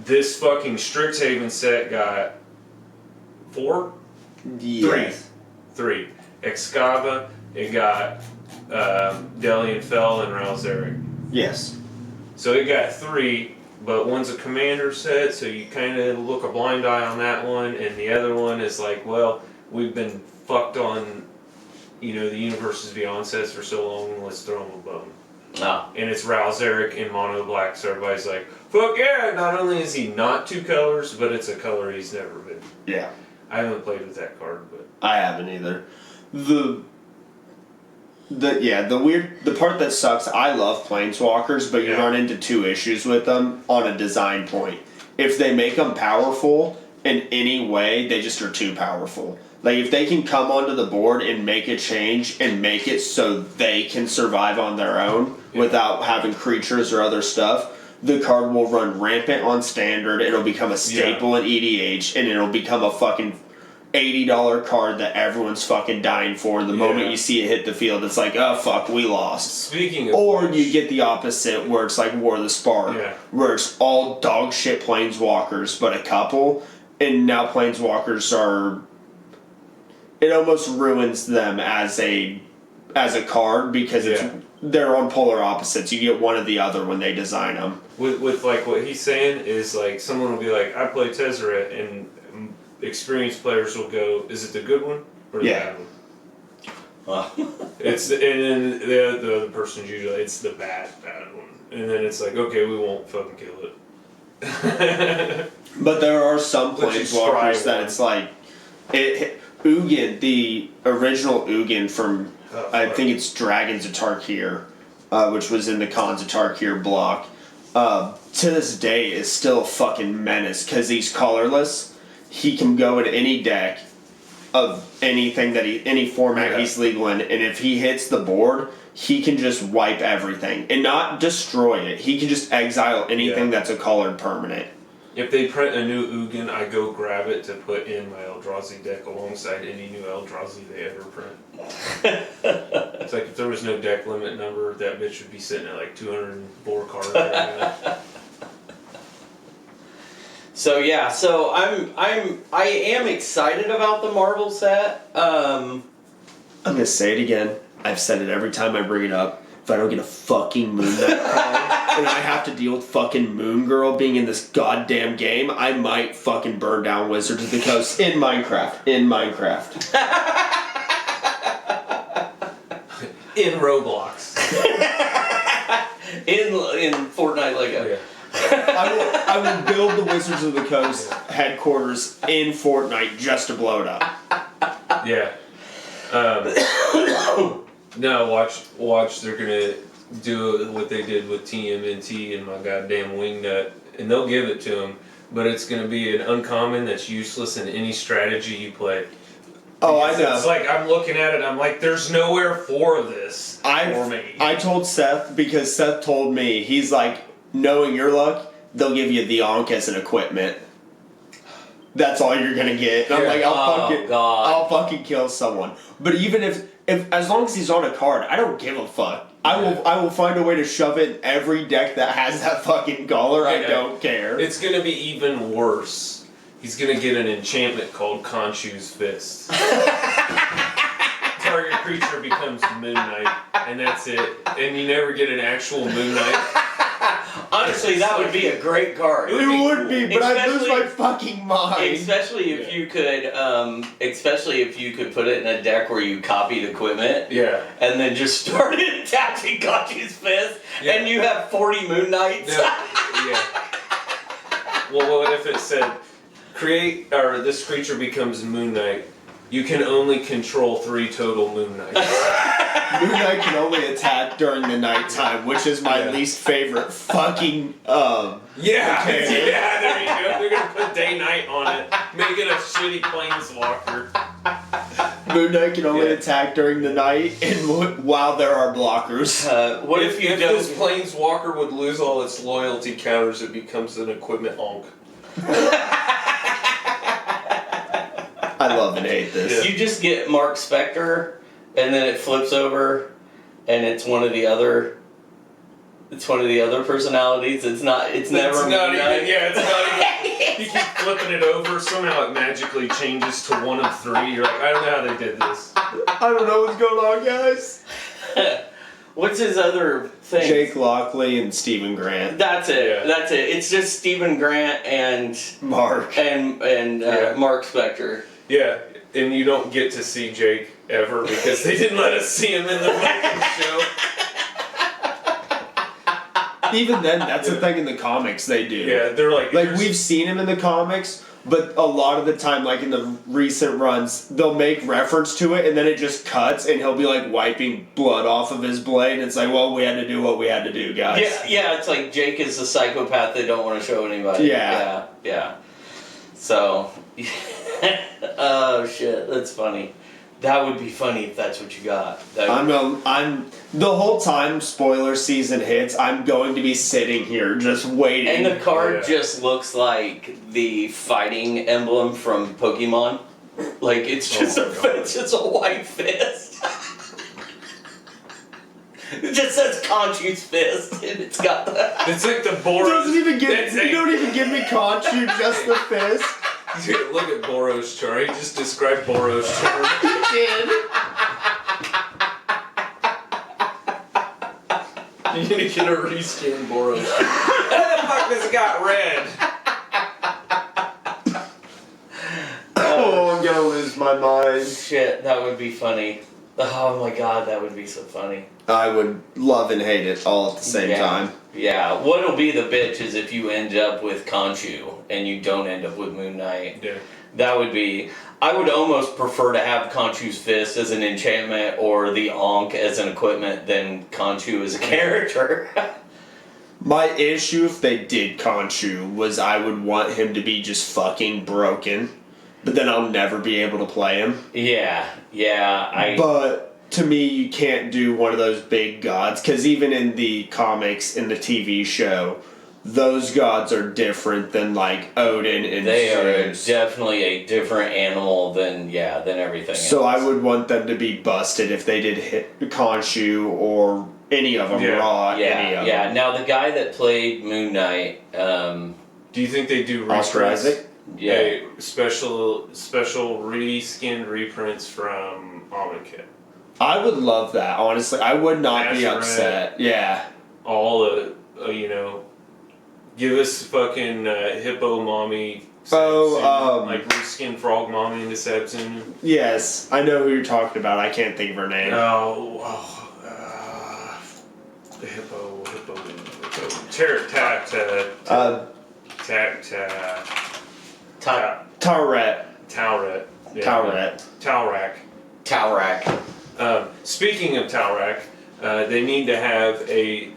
this fucking Strixhaven set got 4? Yes. 3. Excava, it got Delian Fell and Ralzeric. Yes. So it got 3, but one's a commander set, so you kind of look a blind eye on that one, and the other one is we've been fucked on, the Universes Beyond sets for so long, let's throw them a bone. And it's Ralzeric in mono black, so everybody's like, fuck yeah, not only is he not 2 colors, but it's a color he's never been. Yeah. I haven't played with that card, but... I haven't either. The part that sucks, I love planeswalkers, but you run into 2 issues with them on a design point. If they make them powerful in any way, they just are too powerful. If they can come onto the board and make a change and make it so they can survive on their own without having creatures or other stuff, the card will run rampant on standard, it'll become a staple in EDH, and it'll become a fucking $80 card that everyone's fucking dying for. And the moment you see it hit the field, it's like, oh fuck, we lost. Speaking of you get the opposite, where it's like War of the Spark, where it's all dog shit planeswalkers, but a couple, and now planeswalkers are... It almost ruins them as a as a card because they're on polar opposites. You get one or the other when they design them. With like what he's saying is like someone will be like, I play Tezzeret, and experienced players will go, is it the good one or the bad one? It's and then the other person's usually it's the bad one, and then it's like, okay, we won't fucking kill it. But there are some planeswalkers that it's like Ugin, the original Ugin from I think it's Dragons of Tarkir, which was in the Khans of Tarkir block. To this day is still a fucking menace because he's colorless. He can go in any deck of anything that any format he's legal in, and if he hits the board, he can just wipe everything and not destroy it. He can just exile anything that's a colored permanent. If they print a new Ugin, I go grab it to put in my Eldrazi deck alongside any new Eldrazi they ever print. It's like if there was no deck limit number, that bitch would be sitting at like 204 cards right now. So yeah, so I am excited about the Marvel set. I'm gonna say it again. I've said it every time I bring it up. If I don't get a fucking Moon Knight card and I have to deal with fucking Moon Girl being in this goddamn game, I might fucking burn down Wizards of the Coast in Minecraft. In Roblox. in Fortnite Lego. Yeah. I will build the Wizards of the Coast headquarters in Fortnite just to blow it up. Yeah. No, watch. They're gonna do what they did with TMNT and my goddamn wingnut, and they'll give it to him. But it's gonna be an uncommon that's useless in any strategy you play. Oh, I know. It's like I'm looking at it. I'm like, there's nowhere for this for me. I told Seth because Seth told me he's like, knowing your luck, they'll give you the Ankh as an equipment. That's all you're gonna get. And I'm like, I'll fucking kill someone. But even if as long as he's on a card, I don't give a fuck. I will find a way to shove it in every deck that has that fucking color. I don't care. It's gonna be even worse. He's gonna get an enchantment called Khonshu's Fist. Target creature becomes Moon Knight, and that's it. And you never get an actual Moon Knight. Honestly, that would be a great card. It would be, but I'd lose my fucking mind. Especially if you could, put it in a deck where you copied equipment. Yeah. And then just started attaching Khonshu's Fist, and you have 40 Moon Knights. Yeah. Well, what if it said, this creature becomes Moon Knight. You can only control 3 total Moon Knights. Moon Knight can only attack during the nighttime, which is my least favorite fucking Yeah, there you go. They're gonna put day-night on it, make it a shitty planeswalker. Moon Knight can only attack during the night and while there are blockers. What if this planeswalker would lose all its loyalty counters, it becomes an equipment onk. I love and hate this. You just get Mark Spector, and then it flips over, and it's one of the other personalities. It's not even. You keep flipping it over. Somehow it magically changes to one of 3. You're like, I don't know how they did this. I don't know what's going on, guys. What's his other thing? Jake Lockley and Stephen Grant. That's it. Yeah. That's it. It's just Stephen Grant and Mark and Mark Spector. Yeah, and you don't get to see Jake ever because they didn't let us see him in the fucking show. Even then, that's the thing in the comics they do. Yeah, they're like we've seen him in the comics, but a lot of the time, like in the recent runs, they'll make reference to it, and then it just cuts, and he'll be like wiping blood off of his blade, and it's like, well, we had to do what we had to do, guys. Yeah, it's like Jake is the psychopath they don't want to show anybody. Yeah. So, oh shit, that's funny. That would be funny if that's what you got. I'm the whole time spoiler season hits, I'm going to be sitting here just waiting. And the card just looks like the fighting emblem from Pokemon. Like it's just it's just a white fist. It just says Khonshu's Fist, and it's got the. It's like the Boros. You don't even give me Khonshu, just the fist. Dude, look at Boros' chart. He just described Boros' chart. He did. You're gonna get a reskin Boros. How the fuck does it got red? Oh, I'm gonna lose my mind. Shit, that would be funny. Oh my god, that would be so funny. I would love and hate it all at the same time. Yeah, what'll be the bitch is if you end up with Khonshu and you don't end up with Moon Knight. Yeah. That would be... I would almost prefer to have Khonshu's fist as an enchantment or the Ankh as an equipment than Khonshu as a character. My issue if they did Khonshu was I would want him to be just fucking broken, but then I'll never be able to play him. Yeah, But to me, you can't do one of those big gods, because even in the comics, in the TV show, those gods are different than like Odin and they Zeus. are definitely a different animal than everything So else. I would want them to be busted if they did hit Khonshu or any of them, Ra, any of them. Now the guy that played Moon Knight, Do you think they do Oscar reprints? Isaac? yeah, Hey, special reskinned reprints from Amonkhet. I would love that, honestly. I would not be Azure upset. Yeah. All give us fucking hippo mommy. Oh, like reskinned frog mommy into Sabzunu. Yes. I know who you're talking about. I can't think of her name. The hippo. Tauret. Tauret. Yeah. Tauret. Taurak. Taurak. Speaking of Taurak, they need to have a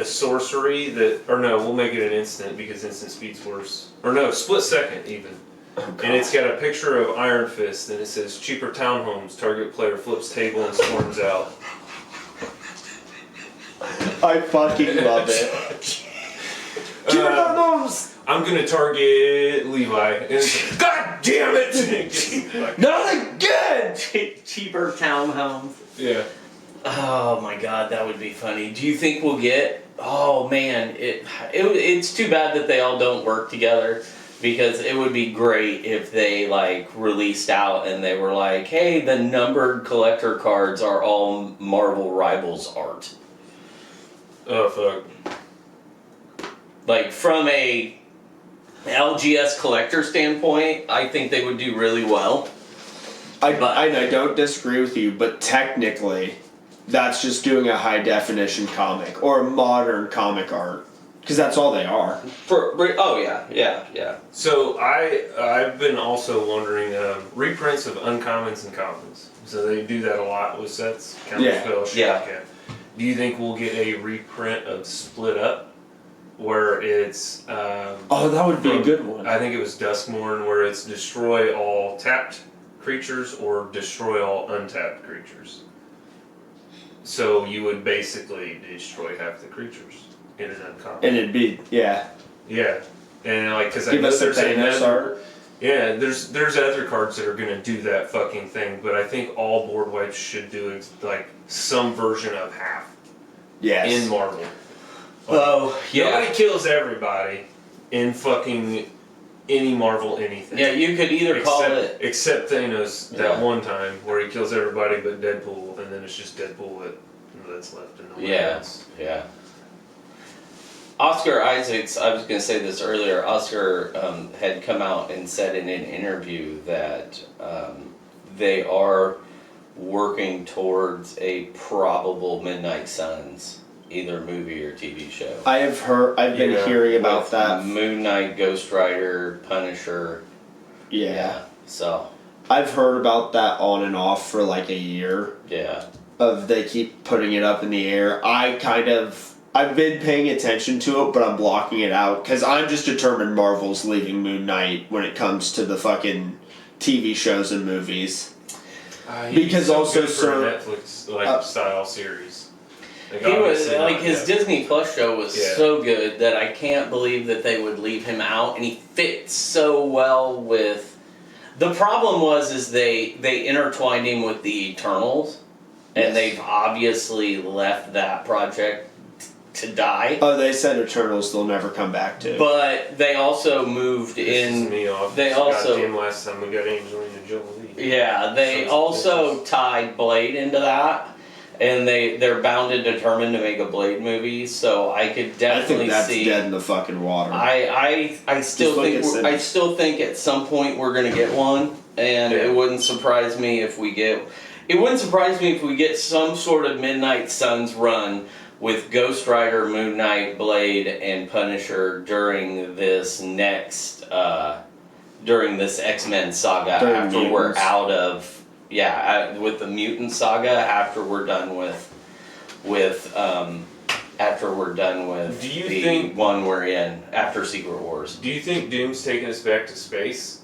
sorcery we'll make it an instant because instant speed's worse. Or no, split second even. And it's got a picture of Iron Fist and it says cheaper townhomes, target player flips table and storms out. I fucking love it. I'm gonna target Levi. And it's, God damn it! Not again! Cheaper townhomes. Yeah. Oh my god, that would be funny. Do you think we'll get... Oh man, it's too bad that they all don't work together, because it would be great if they like released out and they were like, hey, the numbered collector cards are all Marvel Rivals art. Oh fuck. Like from a LGS collector standpoint, I think they would do really well. I don't disagree with you, but technically, that's just doing a high definition comic or a modern comic art, because that's all they are. Yeah. So I've been also wondering reprints of uncommons and commons. So they do that a lot with sets. Counterspell, Yeah. Do you think we'll get a reprint of Split Up, where it's That would be a good one. I think it was Duskmorn, where it's destroy all tapped creatures or destroy all untapped creatures. So you would basically destroy half the creatures in an uncommon. And it'd be, yeah. Yeah, and like because I Give know us a there's Thanos another. art. Yeah, there's other cards that are gonna do that fucking thing, but I think all board wipes should do like some version of half Yes. in Marvel. Oh, yeah. Nobody kills everybody in fucking any Marvel anything. Yeah, you could either call it... Except Thanos that Yeah. one time where he kills everybody but Deadpool, and then it's just Deadpool that's left and nobody else. Yeah. Oscar Isaacs, I was going to say this earlier, Oscar had come out and said in an interview that they are working towards a probable Midnight Suns, either movie or TV show. I've been hearing about With that. Moon Knight, Ghost Rider, Punisher. Yeah. So, I've heard about that on and off for like a year. yeah. They keep putting it up in the air. I've been paying attention to it, but I'm blocking it out because I'm just determined Marvel's leaving Moon Knight when it comes to the fucking TV shows and movies. Because so also, good for sir, a Netflix style series. He was obviously like not his Netflix. Disney Plus show was Yeah. so good that I can't believe that they would leave him out, and he fits so well with. The problem is they intertwined him with the Eternals, and Yes. they've obviously left that project to die. Oh, they said Eternals they'll never come back to. But they also moved Pisses in. me off. They also. Goddamn last time we got Angelina Jolie. Yeah, they So also tied Blade into that. and they're bound and determined to make a Blade movie. So I could definitely that's see. dead in the fucking water. I still think at some point we're gonna get one, and it wouldn't surprise me if we get. It wouldn't surprise me if we get some sort of Midnight Suns run with Ghost Rider, Moon Knight, Blade, and Punisher during this next X-Men saga after we're out of with the mutant saga after we're done with Do you the think- one we're in after Secret Wars. Do you think Doom's taking us back to space?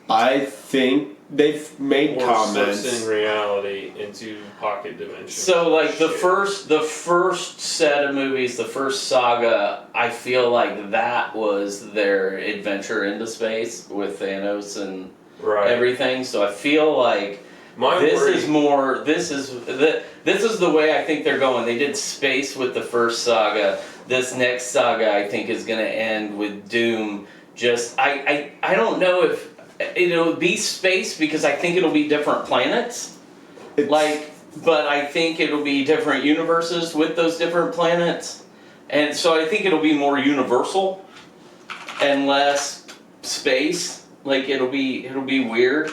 I think they've made Or comments. slips in reality into pocket dimension? So like the Shit. first set of movies, the first saga, I feel like that was their adventure into space with Thanos and Right. everything. So I feel like this is the way I think they're going. They did space with the first saga. This next saga I think is gonna end with Doom. I don't know if it'll be space because I think it'll be different planets. But I think it'll be different universes with those different planets. And so I think it'll be more universal and less space. Like it'll be weird.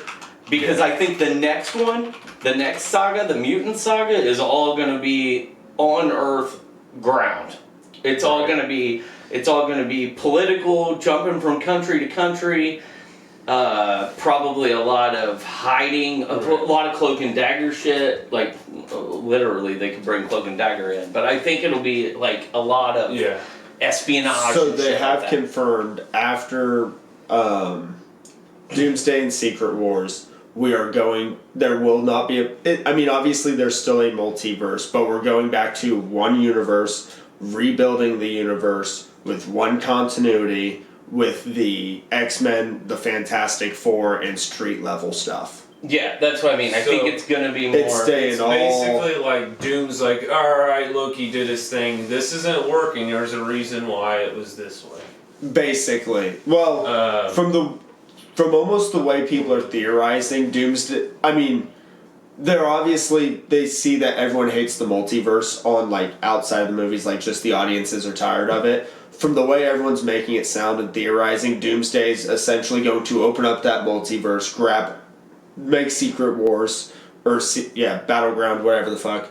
Because I think the next one, the next saga, the mutant saga, is all gonna be on Earth ground. It's all gonna be political, jumping from country to country. Probably a lot of hiding, a lot of cloak and dagger shit. Like literally, they could bring cloak and dagger in, but I think it'll be like a lot of espionage. So and they shit have like that. confirmed after Doomsday and Secret Wars, there will not be obviously there's still a multiverse, but we're going back to one universe, rebuilding the universe with one continuity, with the X-Men, the Fantastic Four, and street level stuff. Yeah, that's what I mean. I think it's gonna be more. It's basically like Doom's like, alright, Loki did his thing. This isn't working. There's a reason why it was this way. Basically. Well, from almost the way people are theorizing, Doomsday, they see that everyone hates the multiverse on, like, outside of the movies, like, just the audiences are tired of it. From the way everyone's making it sound and theorizing, Doomsday's essentially going to open up that multiverse, make Secret Wars, Battleground, whatever the fuck,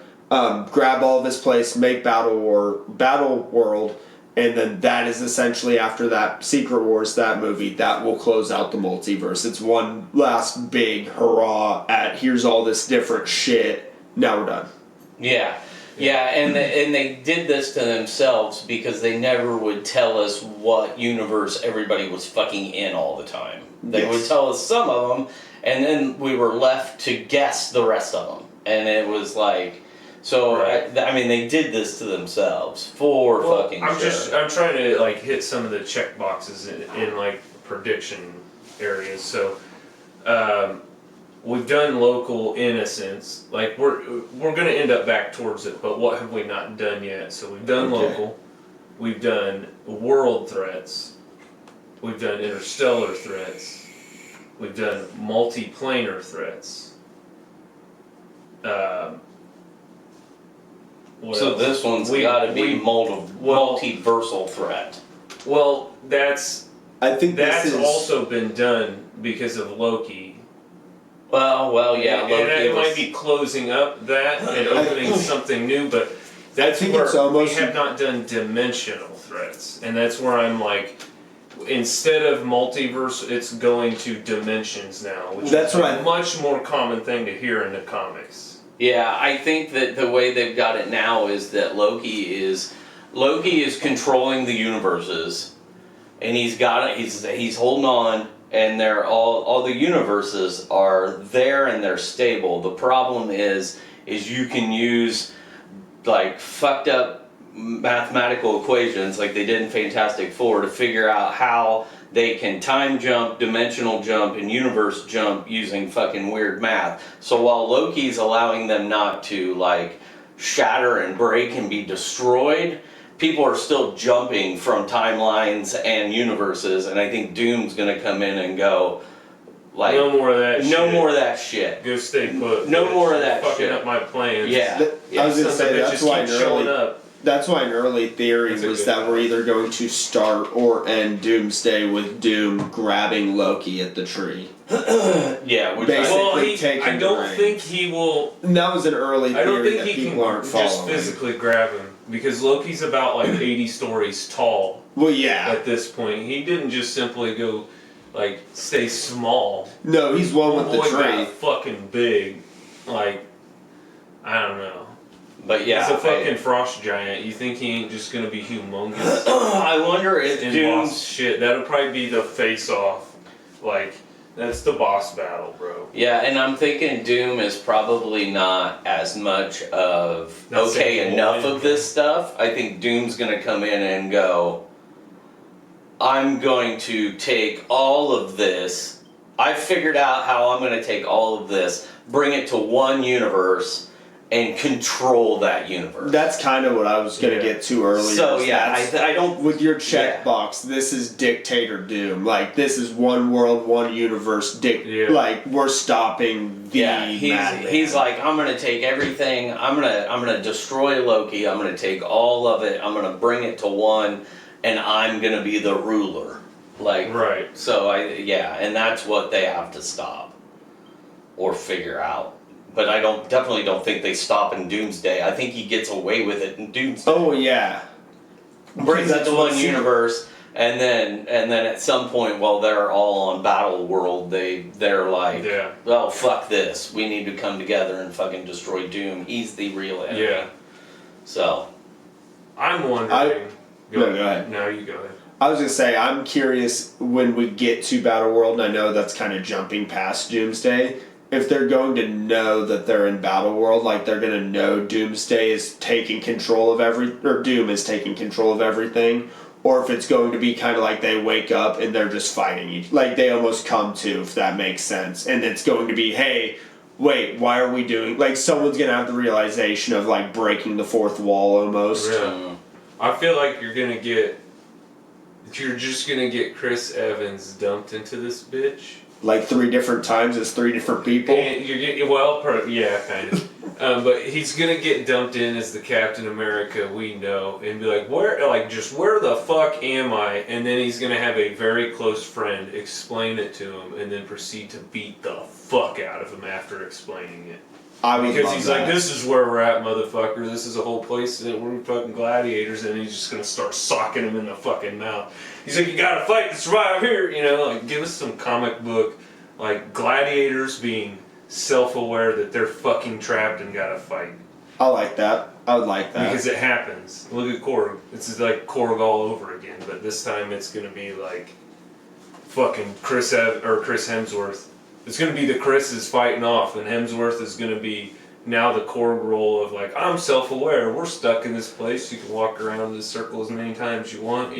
grab all this place, make Battle World, and then that is essentially after that Secret Wars, that movie, that will close out the multiverse. It's one last big hurrah at here's all this different shit, now we're done. Yeah, and they did this to themselves because they never would tell us what universe everybody was fucking in all the time. They would tell us some of them, and then we were left to guess the rest of them. And it was like, so they did this to themselves for fucking sure. I'm trying to like hit some of the check boxes in like prediction areas. So, we've done local innocence. Like we're gonna end up back towards it, but what have we not done yet? So we've done local, we've done world threats, we've done interstellar threats, we've done multiplanar threats. So this one's got to be multiversal threat. Well, that's That's also been done because of Loki. Well, yeah. And it might be closing up that and opening something new, but that's where we have not done dimensional threats, and that's where I'm like, instead of multiverse, it's going to dimensions now, which is a much more common thing to hear in the comics. Yeah, I think that the way they've got it now is that Loki is controlling the universes, and he's holding on, and they're all the universes are there and they're stable. The problem is you can use like fucked up mathematical equations like they did in Fantastic Four to figure out how they can time jump, dimensional jump, and universe jump using fucking weird math. So while Loki's allowing them not to like shatter and break and be destroyed, people are still jumping from timelines and universes, and I think Doom's gonna come in and go, Like, no more of that shit. No more of that shit. Go stay put. No bitch. more of that fucking shit. up my plans. Yeah. I was gonna Sons of say bitches that's why keep showing up. That's why an early theory That's a was good that we're point. either going to start or end Doomsday with Doom grabbing Loki at the tree. Yeah, which Basically Well, taking I the don't reins. think he will. And that was an early theory I don't think that he people can aren't just following. physically grab him because Loki's about like 80 stories tall Well, yeah. at this point. He didn't just simply go like stay small. No, he's one with the Boy got tree. fucking big. Like I don't know. But yeah, He's a fucking frost giant. You think he ain't just gonna be humongous? I wonder if in Doom's boss shit. That'll probably be the face off. Like that's the boss battle, bro. Yeah, and I'm thinking Doom is probably not as much of Not saying enough one. of this stuff. I think Doom's gonna come in and go, I'm going to take all of this. I figured out how I'm gonna take all of this, bring it to one universe, and control that universe. That's kind of what I was going to Yeah. get to earlier. So yeah, That's- I don't. with your checkbox, this is Dictator Doom. Like, this is one world, one universe. Yeah. Like, we're stopping the madman. He's like, I'm gonna take everything. I'm gonna destroy Loki. I'm gonna take all of it. I'm gonna bring it to one, and I'm gonna be the ruler. Like, Right. So and that's what they have to stop or figure out. But I definitely don't think they stop in Doomsday. I think he gets away with it in Doomsday. Oh, yeah. Brings it That's to what one universe, and then at some point, while they're all on Battle World, they're like, Yeah. oh fuck this, we need to come together and fucking destroy Doom. He's the real enemy. Yeah. So I'm wondering. No, go ahead. No, you go ahead. I was going to say, I'm curious when we get to Battle World, and I know that's kind of jumping past Doomsday, if they're going to know that they're in Battle World, like they're going to know Doomsday is taking control of or Doom is taking control of everything, or if it's going to be kind of like they wake up and they're just fighting like they almost come to, if that makes sense, and it's going to be, hey, wait, why are we doing, like someone's going to have the realization of like breaking the fourth wall almost. Yeah. I feel like you're just gonna get Chris Evans dumped into this bitch. Like 3 different times as 3 different people. And you're getting, yeah, kind of. But he's gonna get dumped in as the Captain America we know, and be like, where the fuck am I? And then he's gonna have a very close friend explain it to him, and then proceed to beat the fuck out of him after explaining it. Because he's like, this is where we're at, motherfucker. This is a whole place that we're fucking gladiators, and he's just gonna start socking him in the fucking mouth. He's like, you gotta fight to survive here, like give us some comic book, like gladiators being self-aware that they're fucking trapped and gotta fight. I like that. I would like that. Because it happens. Look at Korg. It's like Korg all over again, but this time it's gonna be like fucking Chris Hemsworth. It's gonna be the Chris's fighting off, and Hemsworth is gonna be now the Korg role of like, I'm self-aware. We're stuck in this place. You can walk around this circle as many times you want.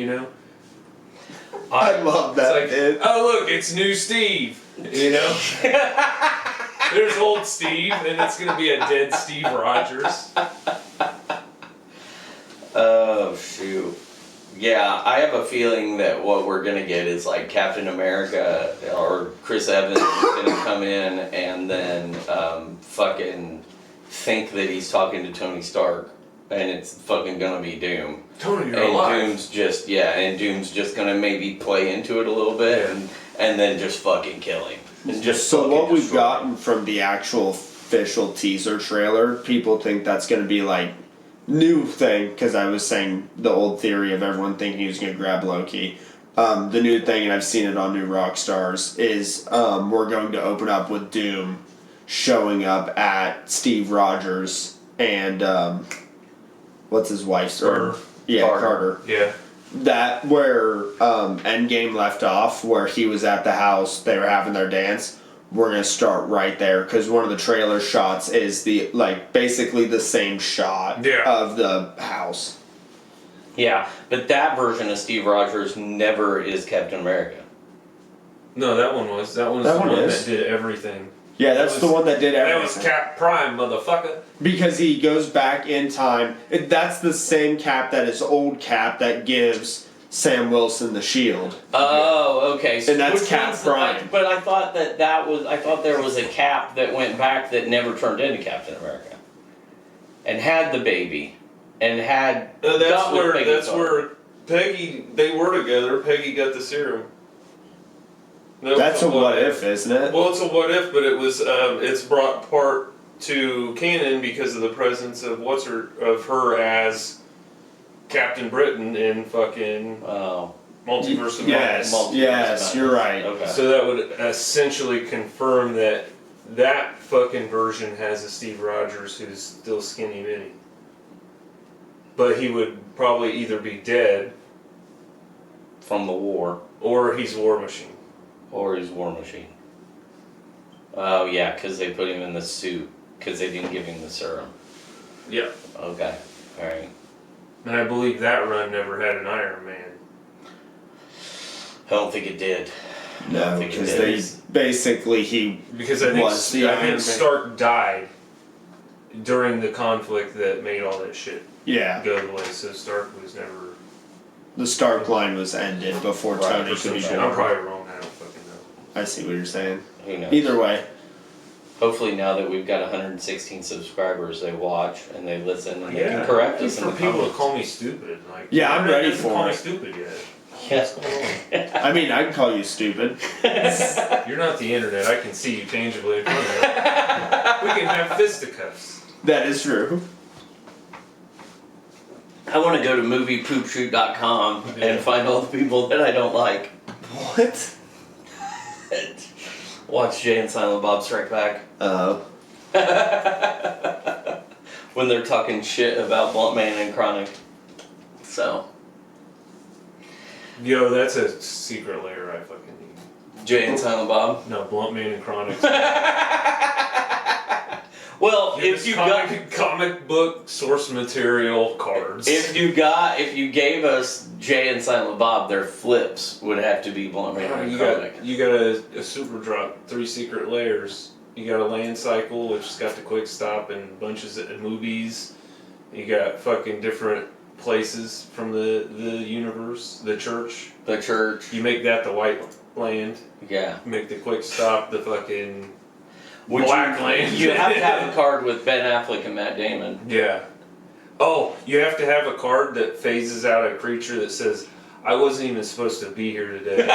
I love that. It's like, oh look, it's new Steve. There's old Steve, and it's gonna be a dead Steve Rogers. oh shoot. Yeah, I have a feeling that what we're gonna get is like Captain America or Chris Evans is gonna come in and then fucking think that he's talking to Tony Stark, and it's fucking gonna be Doom. Tony, you're And alive. Doom's just gonna maybe play into it a little bit, and then just fucking kill him. And just So fucking what we've destroy him. gotten from the actual official teaser trailer, people think that's going to be like new thing, because I was saying the old theory of everyone thinking he was going to grab Loki. The new thing, and I've seen it on New Rockstars, is we're going to open up with Doom showing up at Steve Rogers and what's his wife's Carter. Carter. Yeah. That where Endgame left off, where he was at the house, they were having their dance. We're gonna start right there, because one of the trailer shots is basically the same shot of the house. Yeah, but that version of Steve Rogers never is Captain America. No, that one was. That one's That the one one is. that did everything. Yeah, that's the one that did everything. That was Cap Prime, motherfucker. Because he goes back in time. That's the same Cap that is old Cap that gives Sam Wilson the Shield. Oh, okay. And that's which Cap one's Prime. But I thought I thought there was a Cap that went back that never turned into Captain America, and had the baby, and had. That's where Peggy. They were together. Peggy got the serum. That's a what if, isn't it? Well, it's a what if, but it was. It's brought part to canon because of the presence of her as Captain Britain in fucking Multiverse of Yes, Madness. yes, you're right. Okay. So that would essentially confirm that fucking version has a Steve Rogers who's still skinny mini. But he would probably either be dead From the war. or he's War Machine. Or he's War Machine. Oh yeah, because they put him in the suit because they didn't give him the serum. Yeah. Okay. All right. And I believe that run never had an Iron Man. I don't think it did. No, because they basically Because I was the Iron think Man. Stark died during the conflict that made all that shit Yeah, go the way. So Stark was never. the Stark line was ended before Right, Tony Or could some be shit. born. I'm probably wrong. I don't fucking know. I see what you're saying. Who knows? Either way, Hopefully now that we've got 116 subscribers, they watch and they listen and they Yeah, can correct just us in for the people to comments. call me stupid. Like, Yeah, I'm ready doesn't for call me it. stupid yet. Yes. What's going I mean, I can call you stupid. on? You're not the internet. I can see you tangibly in front of me. We can have fisticuffs. That is true. I want to go to moviepoopshoot.com and find all the people that I don't like. What? Watch Jay and Silent Bob Strike Back. When they're talking shit about Blunt Man and Chronic. So, Yo, that's a secret layer I fucking need. Jay and Silent Bob. No, Blunt Man and Chronics. Well, Give if us you got, comic book source material cards. if you gave us Jay and Silent Bob, their flips would have to be Blunt Man and Chronic. you got a super drop, 3 secret layers. You got a land cycle, which has got the quick stop and bunches of movies. You got fucking different places from the universe, the church. The church. You make that the white land. Yeah. You make the quick stop the fucking Which black land. You have to have a card with Ben Affleck and Matt Damon. Yeah. Oh, you have to have a card that phases out a creature that says, I wasn't even supposed to be here today.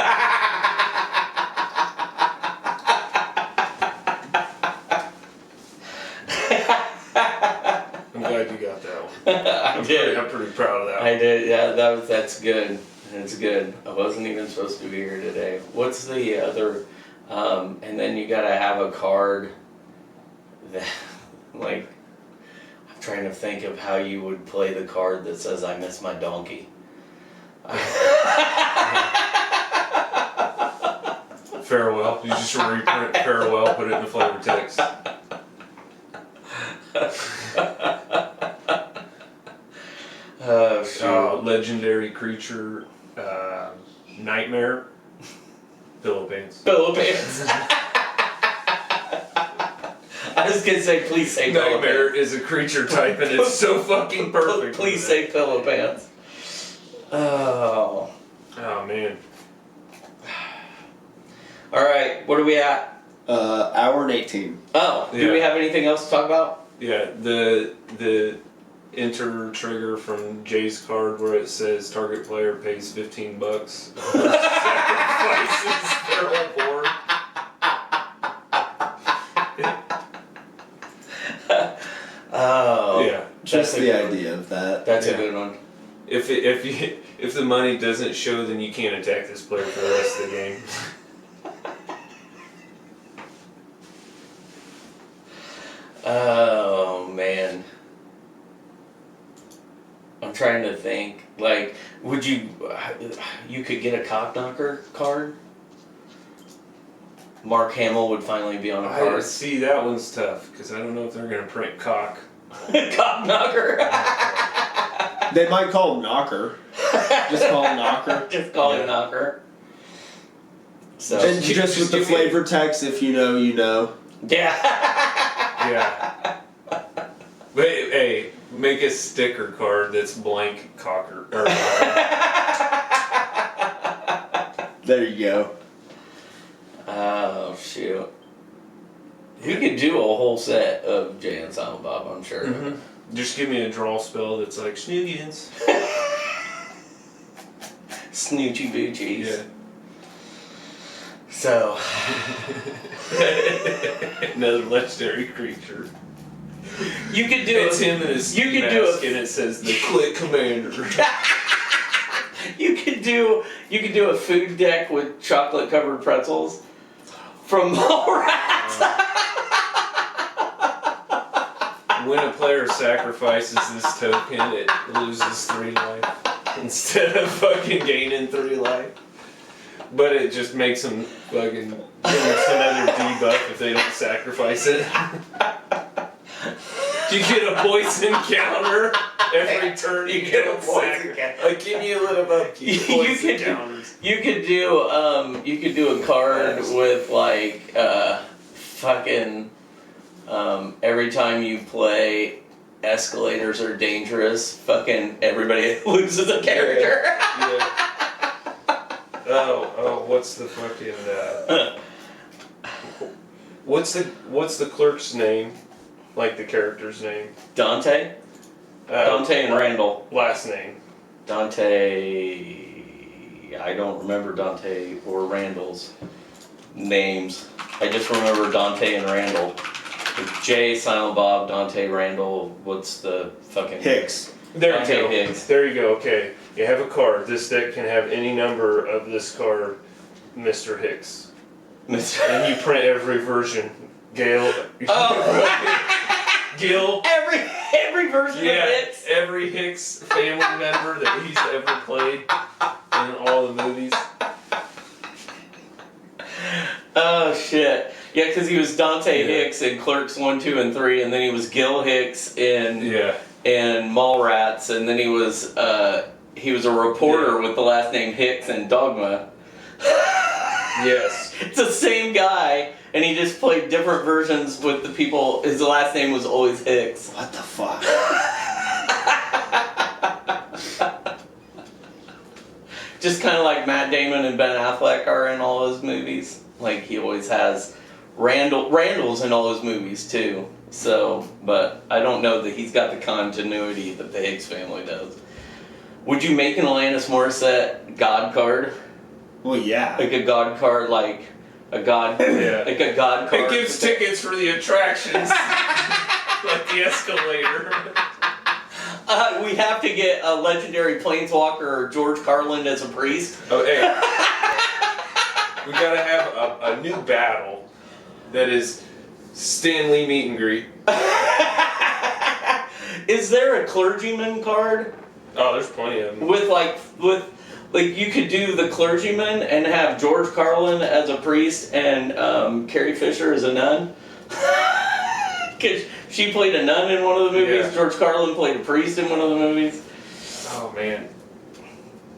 I'm glad you got that one. I'm pretty proud of that one. I did, yeah, that's good. It's good. I wasn't even supposed to be here today. What's the other, and then you gotta have a card that, like, I'm trying to think of how you would play the card that says, I miss my donkey. Farewell. You just reprint farewell, put it in the flavor text. Legendary creature, nightmare, pillow pants. Pillow pants. I was gonna say, please say pillow Nightmare pants. is a creature type, and it's so fucking perfect. Please say pillow pants. Oh. Oh man. Alright, what are we at? Hour and 18. Oh, do Yeah. we have anything else to talk about? Yeah, the enter trigger from Jay's card where it says target player pays $15. Sacrifices their whole board. Oh. Yeah. Just That's a the good one. idea of that. That's Yeah. a good one. If the money doesn't show, then you can't attack this player for the rest of the game. Oh man. I'm trying to think. Like, would you could get a cock knocker card? Mark Hamill would finally be on a I card. see that one's tough because I don't know if they're gonna print cock. Cock knocker. They might call him Knocker. Just call him Knocker. Just call him knocker. So And just with the give me- flavor text, if you know, you know. yeah. Yeah. Wait, hey, make a sticker card that's blank cocker or knocker. There you go. Oh, shoot. You could do a whole set of Jay and Silent Bob, I'm sure. Mm-hmm. Just give me a draw spell that's like Snoogans. Snoochie Boochies. Yeah. So. Another legendary creature. You could do It's him and his you could mask do and it says the Click Commander. you could do a food deck with chocolate covered pretzels from Mallrats. When a player sacrifices this token, it loses 3 life instead of fucking gaining 3 life. But it just makes them fucking gets another debuff if they don't sacrifice it. You get a poison counter every turn. You get a poison counter. I give you a little upkeep. Poison counters. You could do a card with like fucking every time you play escalators are dangerous, fucking everybody loses a character. Yeah. Oh, what's the fucking what's the clerk's name? Like the character's name? Dante and Randall. Last name. Dante. I don't remember Dante or Randall's names. I just remember Dante and Randall. Jay, Silent Bob, Dante, Randall. What's the fucking Hicks. There you Dante go. Higgs. There you go. Okay, you have a card. This deck can have any number of this card, Mr. Hicks, and you print every version. Gail. Gil. Every version of Hicks. Every Hicks family member that he's ever played in all the movies. Oh shit! Yeah, because he was Dante Hicks in Clerks 1, 2, and 3, and then he was Gil Hicks in Mallrats, and then he was a reporter with the last name Hicks in Dogma. Yes. It's the same guy, and he just played different versions with the people. His last name was always Hicks. What the fuck? Just kind of like Matt Damon and Ben Affleck are in all his movies. Like he always has Randall's in all his movies too. So, but I don't know that he's got the continuity that the Hicks family does. Would you make an Alanis Morissette God card? Well, yeah. Like a God card, like a God, like a God card. It gives tickets for the attractions, like the escalator. We have to get a legendary planeswalker George Carlin as a priest. Oh, hey. We gotta have a new battle that is Stan Lee meet and greet. Is there a clergyman card? Oh, there's plenty of them. With you could do the clergyman and have George Carlin as a priest and Carrie Fisher as a nun. Because she played a nun in one of the movies. Yeah. George Carlin played a priest in one of the movies. Oh man,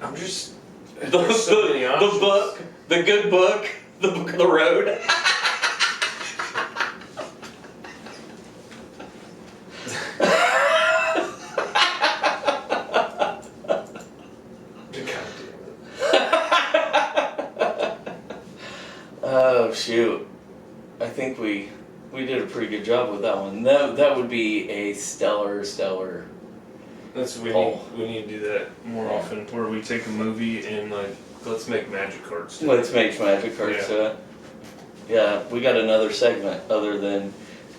I'm just The book, the good book, the book of the road. Oh shoot! I think we did a pretty good job with that one. That would be a stellar. That's we need to do that more often, where we take a movie and let's make magic cards. Let's make magic cards to it. Yeah, we got another segment other than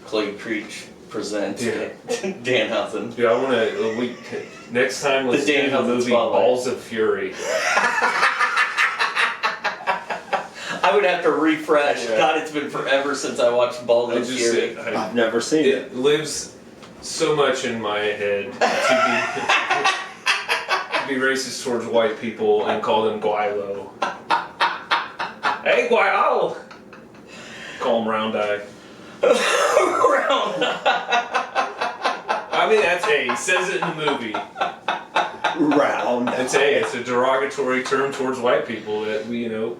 Clay Creech presents Danhausen. Yeah, I want to. Next time, let's do the movie Balls of Fury. I would have to refresh. Yeah. God, it's been forever since I watched Balls of Fury. I've never seen it. It lives so much in my head to be racist towards white people and call them guaylo. Hey, guaylo! Call them round eye. Round eye. I mean, that's he says it in the movie. Round. It's a derogatory term towards white people that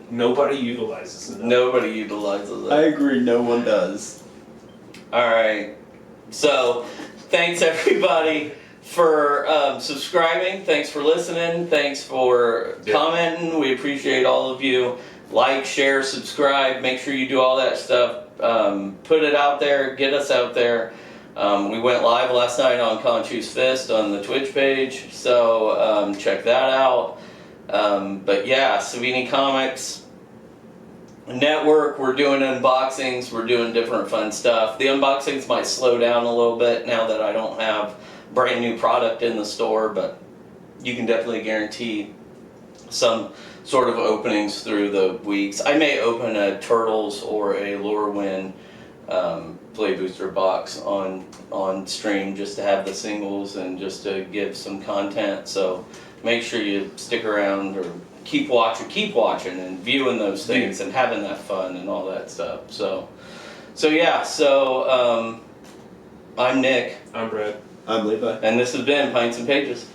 nobody utilizes enough. Nobody utilizes it. I agree, no one does. Alright. So, thanks everybody for subscribing. Thanks for listening. Thanks for commenting. We appreciate all of you. Like, share, subscribe. Make sure you do all that stuff. Put it out there. Get us out there. We went live last night on Conchu's Fist on the Twitch page, so check that out. But yeah, Savini Comics Network, we're doing unboxings, we're doing different fun stuff. The unboxings might slow down a little bit now that I don't have brand new product in the store, but you can definitely guarantee some sort of openings through the weeks. I may open a Turtles or a Lorewin Play Booster box on stream just to have the singles and just to give some content. So make sure you stick around or keep watching and viewing those things and having that fun and all that stuff. So yeah. So I'm Nick. I'm Brad. I'm Levi. And this has been Pints and Pages.